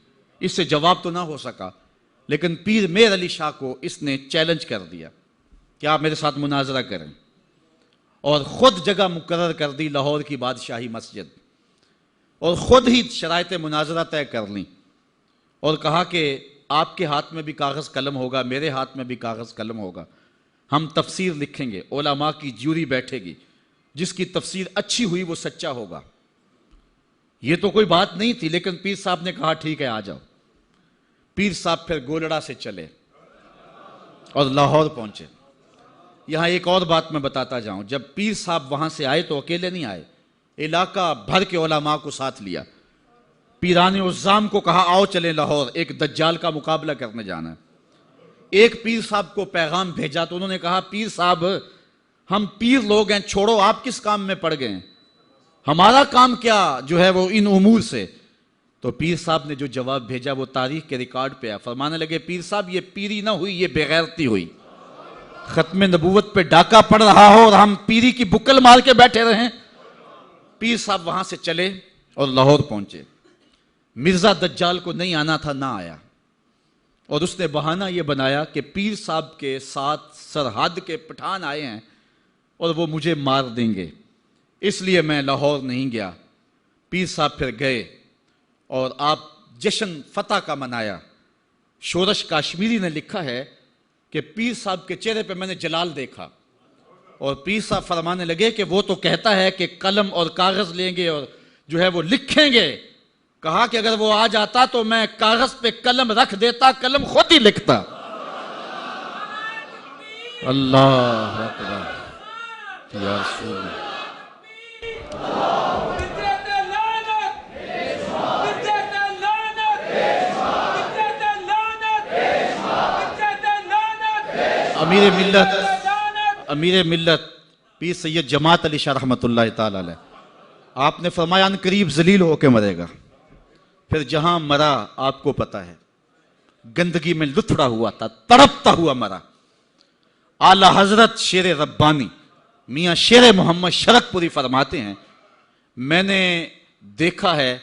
اس سے جواب تو نہ ہو سکا، لیکن پیر مہر علی شاہ کو اس نے چیلنج کر دیا کہ آپ میرے ساتھ مناظرہ کریں، اور خود جگہ مقرر کر دی لاہور کی بادشاہی مسجد، اور خود ہی شرائط مناظرہ طے کر لیں، اور کہا کہ آپ کے ہاتھ میں بھی کاغذ قلم ہوگا، میرے ہاتھ میں بھی کاغذ قلم ہوگا، ہم تفسیر لکھیں گے، علماء کی جیوری بیٹھے گی، جس کی تفسیر اچھی ہوئی وہ سچا ہوگا۔ یہ تو کوئی بات نہیں تھی، لیکن پیر صاحب نے کہا ٹھیک ہے آ جاؤ۔ پیر صاحب پھر گولڑا سے چلے اور لاہور پہنچے، یہاں ایک اور بات میں بتاتا جاؤں، جب پیر صاحب وہاں سے آئے تو اکیلے نہیں آئے، علاقہ بھر کے علماء کو ساتھ لیا، پیران عزام کو کہا آؤ چلے لاہور، ایک دجال کا مقابلہ کرنے جانا ہے۔ ایک پیر صاحب کو پیغام بھیجا تو انہوں نے کہا پیر صاحب ہم پیر لوگ ہیں، چھوڑو آپ کس کام میں پڑ گئے ہیں، ہمارا کام کیا جو ہے وہ ان امور سے۔ تو پیر صاحب نے جو جواب بھیجا وہ تاریخ کے ریکارڈ پہ ہے، فرمانے لگے پیر صاحب یہ پیری نہ ہوئی، یہ بغیرتی ہوئی، ختم نبوت پہ ڈاکہ پڑ رہا ہو اور ہم پیری کی بکل مار کے بیٹھے رہیں۔ پیر صاحب وہاں سے چلے اور لاہور پہنچے، مرزا دجال کو نہیں آنا تھا، نہ آیا، اور اس نے بہانہ یہ بنایا کہ پیر صاحب کے ساتھ سرحد کے پٹھان آئے ہیں اور وہ مجھے مار دیں گے، اس لیے میں لاہور نہیں گیا۔ پیر صاحب پھر گئے اور آپ جشن فتح کا منایا۔ شورش کاشمیری نے لکھا ہے کہ پیر صاحب کے چہرے پہ میں نے جلال دیکھا، اور پیر صاحب فرمانے لگے کہ وہ تو کہتا ہے کہ قلم اور کاغذ لیں گے اور جو ہے وہ لکھیں گے، کہا کہ اگر وہ آ جاتا تو میں کاغذ پہ قلم رکھ دیتا، قلم خود ہی لکھتا۔ اللہ اکبر یا رسول اللہ۔ امیر ملت پیر سید جماعت علی شاہ رحمۃ اللہ تعالی علیہ، آپ نے فرمایا ان قریب ذلیل ہو کے مرے گا۔ پھر جہاں مرا آپ کو پتہ ہے، گندگی میں لتھڑا ہوا تھا، تڑپتا ہوا مرا۔ اعلی حضرت شیر ربانی میاں شیر محمد شرک پوری فرماتے ہیں میں نے دیکھا ہے،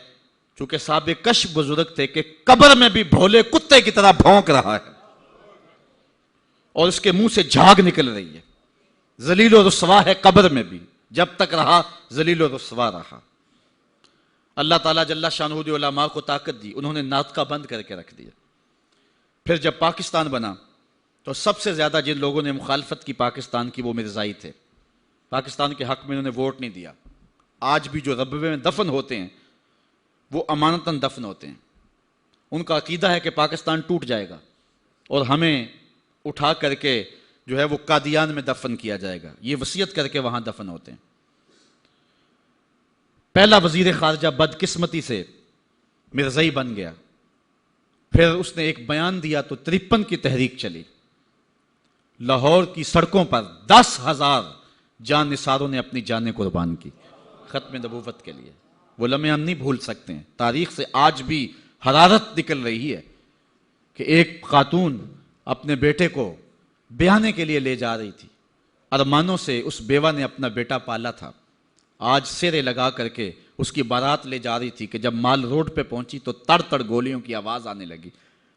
چونکہ صاحب کشف بزرگ تھے، کہ قبر میں بھی بھولے کتے کی طرح بھونک رہا ہے اور اس کے منہ سے جھاگ نکل رہی ہے، ذلیل و رسوا ہے قبر میں بھی، جب تک رہا ذلیل و رسوا رہا۔ اللہ تعالیٰ جل شانہ دی علماء کو طاقت دی، انہوں نے ناطقہ بند کر کے رکھ دیا۔ پھر جب پاکستان بنا تو سب سے زیادہ جن لوگوں نے مخالفت کی پاکستان کی وہ مرزائی تھے، پاکستان کے حق میں انہوں نے ووٹ نہیں دیا۔ آج بھی جو ربوے میں دفن ہوتے ہیں وہ امانتاً دفن ہوتے ہیں، ان کا عقیدہ ہے کہ پاکستان ٹوٹ جائے گا اور ہمیں اٹھا کر کے جو ہے وہ قادیان میں دفن کیا جائے گا، یہ وصیت کر کے وہاں دفن ہوتے ہیں۔ پہلا وزیر خارجہ بدقسمتی سے مرزائی بن گیا، پھر اس نے ایک بیان دیا تو 53 کی تحریک چلی، لاہور کی سڑکوں پر 10,000 جان نثاروں نے اپنی جانیں قربان کی ختم نبوت کے لیے۔ وہ لمحے ہم نہیں بھول سکتے ہیں، تاریخ سے آج بھی حرارت نکل رہی ہے کہ ایک خاتون اپنے بیٹے کو بیانے کے لیے لے جا رہی تھی، ارمانوں سے اس بیوہ نے اپنا بیٹا پالا تھا، آج سیرے لگا کر کے اس کی بارات لے جا رہی تھی کہ جب مال روڈ پہ پہنچی تو تڑ تڑ گولیوں کی آواز آنے لگی،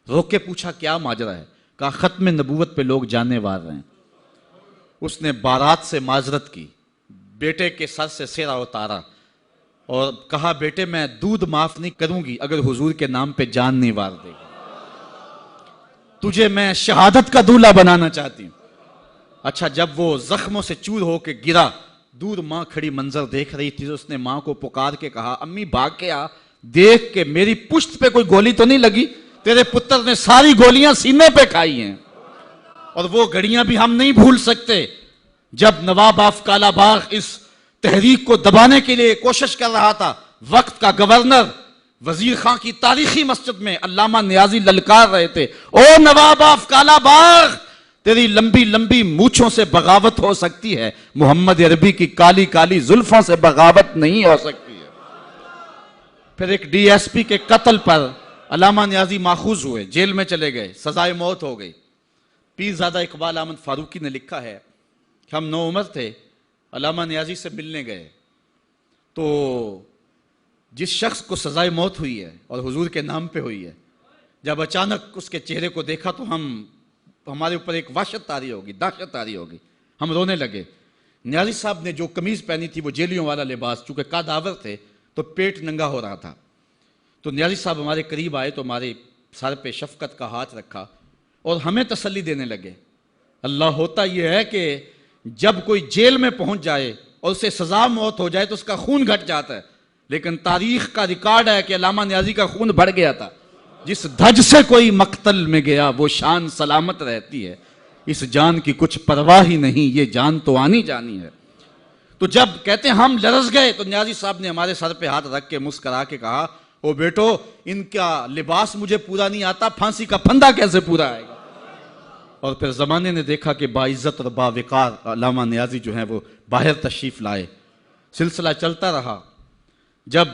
روک کے پوچھا کیا ماجرا ہے، کہا ختم نبوت پہ لوگ جانے وار رہے ہیں۔ اس نے بارات سے معذرت کی، بیٹے کے سر سے سیرا اتارا اور کہا بیٹے میں دودھ معاف نہیں کروں گی اگر حضور کے نام پہ جان نہیں وار دے گی، تجھے میں شہادت کا دولہا بنانا چاہتی ہوں۔ اچھا جب وہ زخموں سے چور ہو کے گرا، دور ماں کھڑی منظر دیکھ رہی تھی، اس نے ماں کو پکار کے کہا امی بھاگ کے آ، دیکھ کہ میری پشت پہ کوئی گولی تو نہیں لگی، تیرے پتر نے ساری گولیاں سینے پہ کھائی ہیں۔ اور وہ گھڑیاں بھی ہم نہیں بھول سکتے جب نواب آف کالا باغ اس تحریک کو دبانے کے لیے کوشش کر رہا تھا، وقت کا گورنر وزیر خان کی تاریخی مسجد میں علامہ نیازی للکار رہے تھے، او نواب آف کالا باغ تیری لمبی لمبی مونچھوں سے بغاوت ہو سکتی ہے، محمد عربی کی کالی کالی زلفوں سے بغاوت نہیں ہو سکتی ہے۔ پھر ایک ڈی ایس پی کے قتل پر علامہ نیازی ماخوذ ہوئے، جیل میں چلے گئے، سزائے موت ہو گئی۔ پیرزادہ اقبال احمد فاروقی نے لکھا ہے کہ ہم نو عمر تھے، علامہ نیازی سے ملنے گئے تو جس شخص کو سزائے موت ہوئی ہے اور حضور کے نام پہ ہوئی ہے، جب اچانک اس کے چہرے کو دیکھا تو ہمارے اوپر ایک وحشت طاری ہوگی، دہشت طاری ہوگی، ہم رونے لگے۔ نیازی صاحب نے جو قمیض پہنی تھی وہ جیلیوں والا لباس، چونکہ قادآور تھے تو پیٹ ننگا ہو رہا تھا، تو نیازی صاحب ہمارے قریب آئے تو ہمارے سر پہ شفقت کا ہاتھ رکھا اور ہمیں تسلی دینے لگے۔ اللہ ہوتا یہ ہے کہ جب کوئی جیل میں پہنچ جائے اور اسے سزا موت ہو جائے تو اس کا خون گھٹ جاتا ہے، لیکن تاریخ کا ریکارڈ ہے کہ علامہ نیازی کا خون بڑھ گیا تھا۔ جس دھج سے کوئی مقتل میں گیا وہ شان سلامت رہتی ہے، اس جان کی کچھ پرواہ ہی نہیں، یہ جان تو آنی جانی ہے۔ تو جب کہتے ہیں ہم لرز گئے تو نیازی صاحب نے ہمارے سر پہ ہاتھ رکھ کے مسکرا کے کہا، او بیٹو ان کا لباس مجھے پورا نہیں آتا، پھانسی کا پھندا کیسے پورا آئے گا؟ اور پھر زمانے نے دیکھا کہ باعزت اور باوقار علامہ نیازی جو ہیں وہ باہر تشریف لائے۔ سلسلہ چلتا رہا۔ جب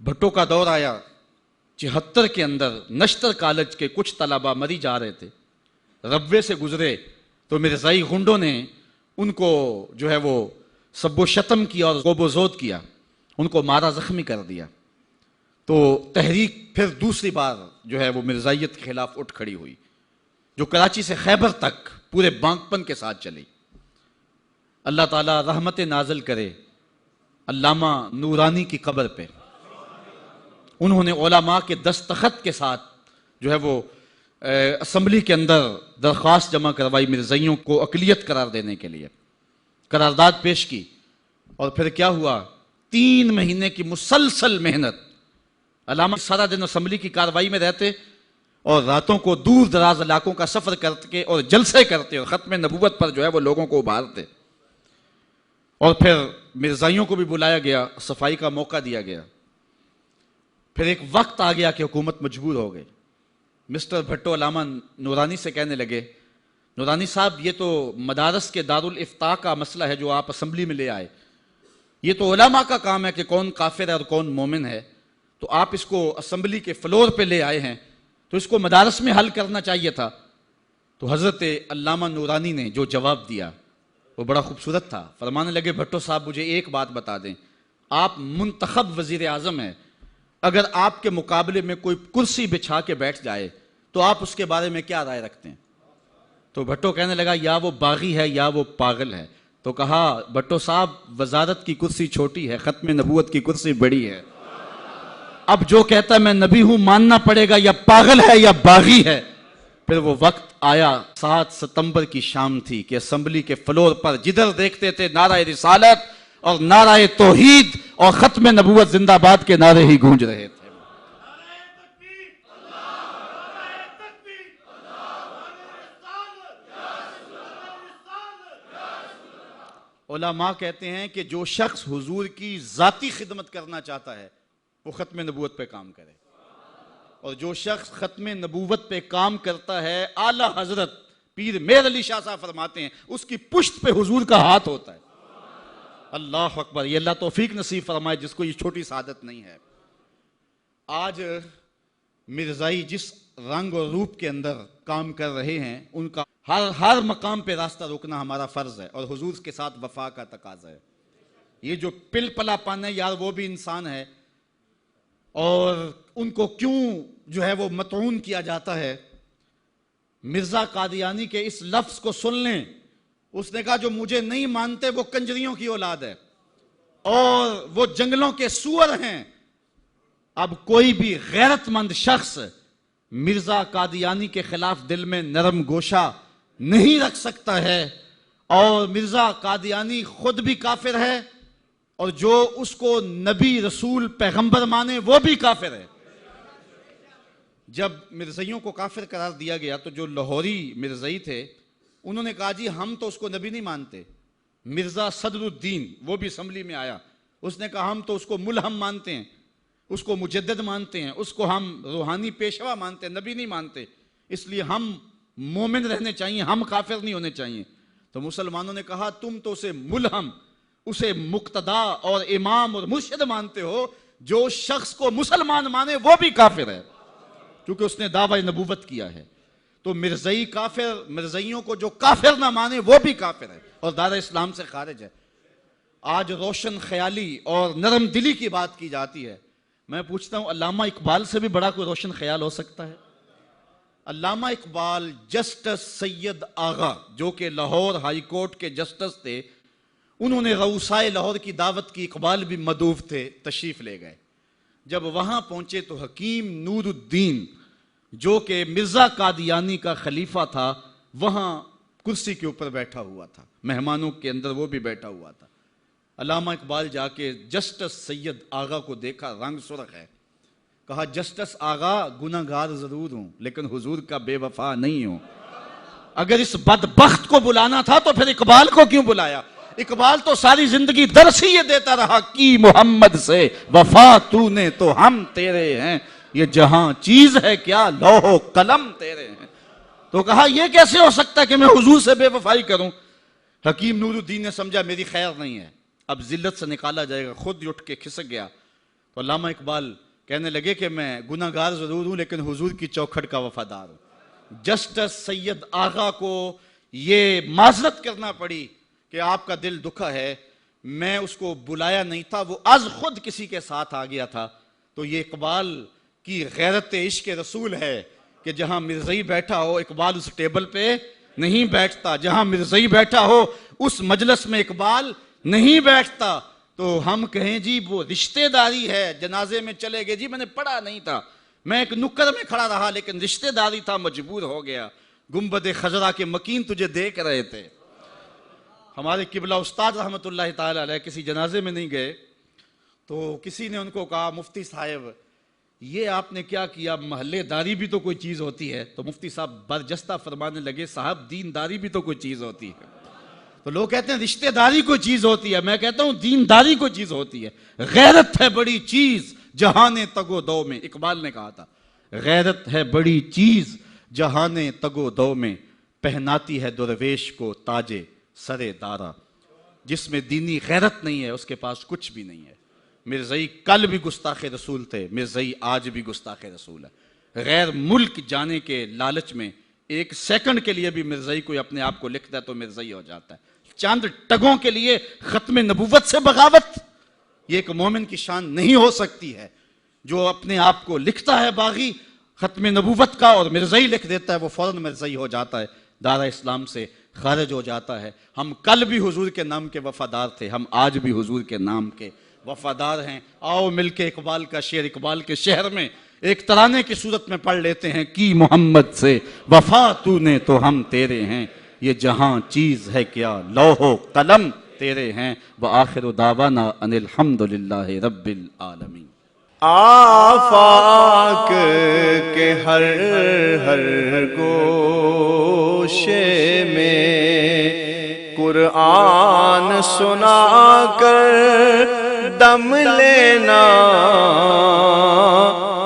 بھٹو کا دور آیا 74 کے اندر نشتر کالج کے کچھ طلبہ مری جا رہے تھے، ربوے سے گزرے تو مرزائی غنڈوں نے ان کو جو ہے وہ سب و شتم کیا اور غوب و زود کیا، ان کو مارا زخمی کر دیا۔ تو تحریک پھر دوسری بار جو ہے وہ مرزائیت کے خلاف اٹھ کھڑی ہوئی، جو کراچی سے خیبر تک پورے بانکپن کے ساتھ چلی۔ اللہ تعالیٰ رحمت نازل کرے علامہ نورانی کی قبر پہ۔ انہوں نے علماء کے دستخط کے ساتھ جو ہے وہ اسمبلی کے اندر درخواست جمع کروائی مرزائیوں کو اقلیت قرار دینے کے لیے، قرارداد پیش کی۔ اور پھر کیا ہوا، 3 مہینے کی مسلسل محنت، علامہ سارا دن اسمبلی کی کارروائی میں رہتے اور راتوں کو دور دراز علاقوں کا سفر کرتے اور جلسے کرتے اور ختم نبوت پر جو ہے وہ لوگوں کو ابھارتے۔ اور پھر مرزائیوں کو بھی بلایا گیا، صفائی کا موقع دیا گیا۔ پھر ایک وقت آ گیا کہ حکومت مجبور ہو گئی۔ مسٹر بھٹو علامہ نورانی سے کہنے لگے، نورانی صاحب یہ تو مدارس کے دارالافتاء کا مسئلہ ہے جو آپ اسمبلی میں لے آئے، یہ تو علماء کا کام ہے کہ کون کافر ہے اور کون مومن ہے، تو آپ اس کو اسمبلی کے فلور پہ لے آئے ہیں تو اس کو مدارس میں حل کرنا چاہیے تھا۔ تو حضرت علامہ نورانی نے جو جواب دیا وہ بڑا خوبصورت تھا۔ فرمانے لگے، بھٹو صاحب مجھے ایک بات بتا دیں، آپ منتخب وزیر اعظم ہیں، اگر آپ کے مقابلے میں کوئی کرسی بچھا کے بیٹھ جائے تو آپ اس کے بارے میں کیا رائے رکھتے ہیں؟ تو بھٹو کہنے لگا، یا وہ باغی ہے یا وہ پاگل ہے۔ تو کہا، بھٹو صاحب وزارت کی کرسی چھوٹی ہے، ختم نبوت کی کرسی بڑی ہے، اب جو کہتا ہے میں نبی ہوں ماننا پڑے گا، یا پاگل ہے یا باغی ہے۔ پھر وہ وقت آیا، 7 ستمبر کی شام تھی کہ اسمبلی کے فلور پر جدھر دیکھتے تھے نعرہ رسالت اور نعرہ توحید اور ختم نبوت زندہ باد کے نعرے ہی گونج رہے تھے۔ علماء کہتے ہیں کہ جو شخص حضور کی ذاتی خدمت کرنا چاہتا ہے وہ ختم نبوت پہ کام کرے، اور جو شخص ختم نبوت پہ کام کرتا ہے، اعلی حضرت پیر میر علی شاہ صاحب فرماتے ہیں اس کی پشت پہ حضور کا ہاتھ ہوتا ہے۔ اللہ اکبر، یہ اللہ توفیق نصیب فرمائے جس کو یہ چھوٹی سعادت نہیں ہے۔ آج مرزائی جس رنگ اور روپ کے اندر کام کر رہے ہیں، ان کا ہر مقام پہ راستہ روکنا ہمارا فرض ہے اور حضور کے ساتھ وفا کا تقاضا ہے۔ یہ جو پل پلا پن ہے یار، وہ بھی انسان ہے، اور ان کو کیوں جو ہے وہ مطعون کیا جاتا ہے؟ مرزا قادیانی کے اس لفظ کو سن لیں، اس نے کہا جو مجھے نہیں مانتے وہ کنجریوں کی اولاد ہے اور وہ جنگلوں کے سور ہیں۔ اب کوئی بھی غیرت مند شخص مرزا قادیانی کے خلاف دل میں نرم گوشہ نہیں رکھ سکتا ہے، اور مرزا قادیانی خود بھی کافر ہے اور جو اس کو نبی رسول پیغمبر مانے وہ بھی کافر ہے۔ جب مرزائیوں کو کافر قرار دیا گیا تو جو لاہوری مرزائی تھے انہوں نے کہا، جی ہم تو اس کو نبی نہیں مانتے۔ مرزا صدر الدین وہ بھی اسمبلی میں آیا، اس نے کہا ہم تو اس کو ملہم مانتے ہیں، اس کو مجدد مانتے ہیں، اس کو ہم روحانی پیشوا مانتے ہیں، نبی نہیں مانتے، اس لیے ہم مومن رہنے چاہیے، ہم کافر نہیں ہونے چاہیے۔ تو مسلمانوں نے کہا تم تو اسے ملہم، اسے مقتدا اور امام اور مرشد مانتے ہو، جو شخص کو مسلمان مانے وہ بھی کافر ہے کیونکہ اس نے دعوی نبوت کیا ہے۔ تو مرزائی کافر، مرزائیوں کو جو کافر نہ مانے وہ بھی کافر ہے اور دار اسلام سے خارج ہے۔ آج روشن خیالی اور نرم دلی کی بات کی جاتی ہے، میں پوچھتا ہوں علامہ اقبال سے بھی بڑا کوئی روشن خیال ہو سکتا ہے؟ علامہ اقبال جسٹس سید آغا جو کہ لاہور ہائی کورٹ کے جسٹس تھے، انہوں نے رؤسائے لاہور کی دعوت کی، اقبال بھی مدعو تھے، تشریف لے گئے۔ جب وہاں پہنچے تو حکیم نور الدین جو کہ مرزا قادیانی کا خلیفہ تھا وہاں کرسی کے اوپر بیٹھا ہوا تھا، مہمانوں کے اندر وہ بھی بیٹھا ہوا تھا۔ علامہ اقبال جا کے جسٹس سید آغا کو دیکھا، رنگ سرخ ہے، کہا جسٹس آغا گناہگار ضرور ہوں لیکن حضور کا بے وفا نہیں ہوں۔ اگر اس بدبخت کو بلانا تھا تو پھر اقبال کو کیوں بلایا؟ اقبال تو ساری زندگی درس ہی یہ دیتا رہا کہ محمد سے وفا تو نے تو ہم تیرے ہیں، یہ جہاں چیز ہے کیا لوح و قلم تیرے ہیں۔ تو کہا یہ کیسے ہو سکتا ہے کہ میں حضور سے بے وفائی کروں؟ حکیم نور الدین نے سمجھا میری خیر نہیں ہے، اب ذلت سے نکالا جائے گا، خود اٹھ کے کھسک گیا۔ تو علامہ اقبال کہنے لگے کہ میں گناہ گار ضرور ہوں لیکن حضور کی چوکھٹ کا وفادار ہوں۔ جسٹس سید آغا کو یہ معذرت کرنا پڑی کہ آپ کا دل دکھا ہے، میں اس کو بلایا نہیں تھا، وہ از خود کسی کے ساتھ آ گیا تھا۔ تو یہ اقبال کی غیرت عشق رسول ہے کہ جہاں مرزائی بیٹھا ہو اقبال اس ٹیبل پہ نہیں بیٹھتا، جہاں مرزائی بیٹھا ہو اس مجلس میں اقبال نہیں بیٹھتا۔ تو ہم کہیں جی وہ رشتہ داری ہے، جنازے میں چلے گئے جی میں نے پڑھا نہیں تھا، میں ایک نکر میں کھڑا رہا لیکن رشتہ داری تھا، مجبور ہو گیا، گنبد خضرا کے مکین تجھے دیکھ رہے تھے۔ ہمارے قبلہ استاد رحمۃ اللہ تعالی علیہ کسی جنازے میں نہیں گئے تو کسی نے ان کو کہا مفتی صاحب یہ آپ نے کیا کیا، محلے داری بھی تو کوئی چیز ہوتی ہے۔ تو مفتی صاحب برجستہ فرمانے لگے صاحب دینداری بھی تو کوئی چیز ہوتی ہے۔ تو لوگ کہتے ہیں رشتہ داری کوئی چیز ہوتی ہے، میں کہتا ہوں دینداری کوئی چیز ہوتی ہے۔ غیرت ہے بڑی چیز جہان تگ و دو میں، اقبال نے کہا تھا غیرت ہے بڑی چیز جہان تگ و دو میں، پہناتی ہے درویش کو تاج سر دارا۔ جس میں دینی غیرت نہیں ہے اس کے پاس کچھ بھی نہیں ہے۔ مرزائی کل بھی گستاخ رسول تھے، مرزائی آج بھی گستاخ رسول ہے۔ غیر ملک جانے کے لالچ میں ایک سیکنڈ کے لیے بھی مرزائی کوئی اپنے آپ کو لکھتا ہے تو مرزائی ہو جاتا ہے۔ چاند ٹگوں کے لیے ختم نبوت سے بغاوت، یہ ایک مومن کی شان نہیں ہو سکتی ہے۔ جو اپنے آپ کو لکھتا ہے باغی ختم نبوت کا اور مرزائی لکھ دیتا ہے وہ فوراً مرزائی ہو جاتا ہے، دارہ اسلام سے خارج ہو جاتا ہے۔ ہم کل بھی حضور کے نام کے وفادار تھے، ہم آج بھی حضور کے نام کے وفادار ہیں۔ آؤ مل کے اقبال کا شعر اقبال کے شہر میں ایک ترانے کی صورت میں پڑھ لیتے ہیں کہ محمد سے وفا تو نے تو ہم تیرے ہیں، یہ جہاں چیز ہے کیا لوح و قلم تیرے ہیں۔ وآخر دعوانا ان الحمدللہ رب العالمین۔ آفاق کے ہر ہر گوشے میں قرآن سنا کر دم لینا،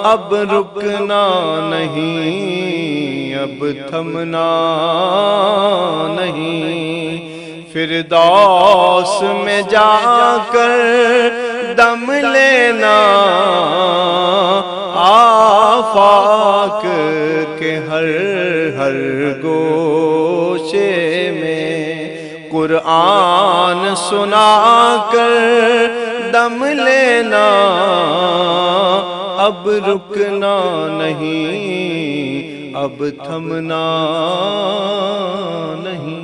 اب رکنا نہیں، اب تھمنا نہیں، فردوس میں جا کر دم لینا، آفاق کے ہر ہر گوشے میں قرآن سنا کر دم لینا، اب رکنا نہیں، اب تھمنا نہیں۔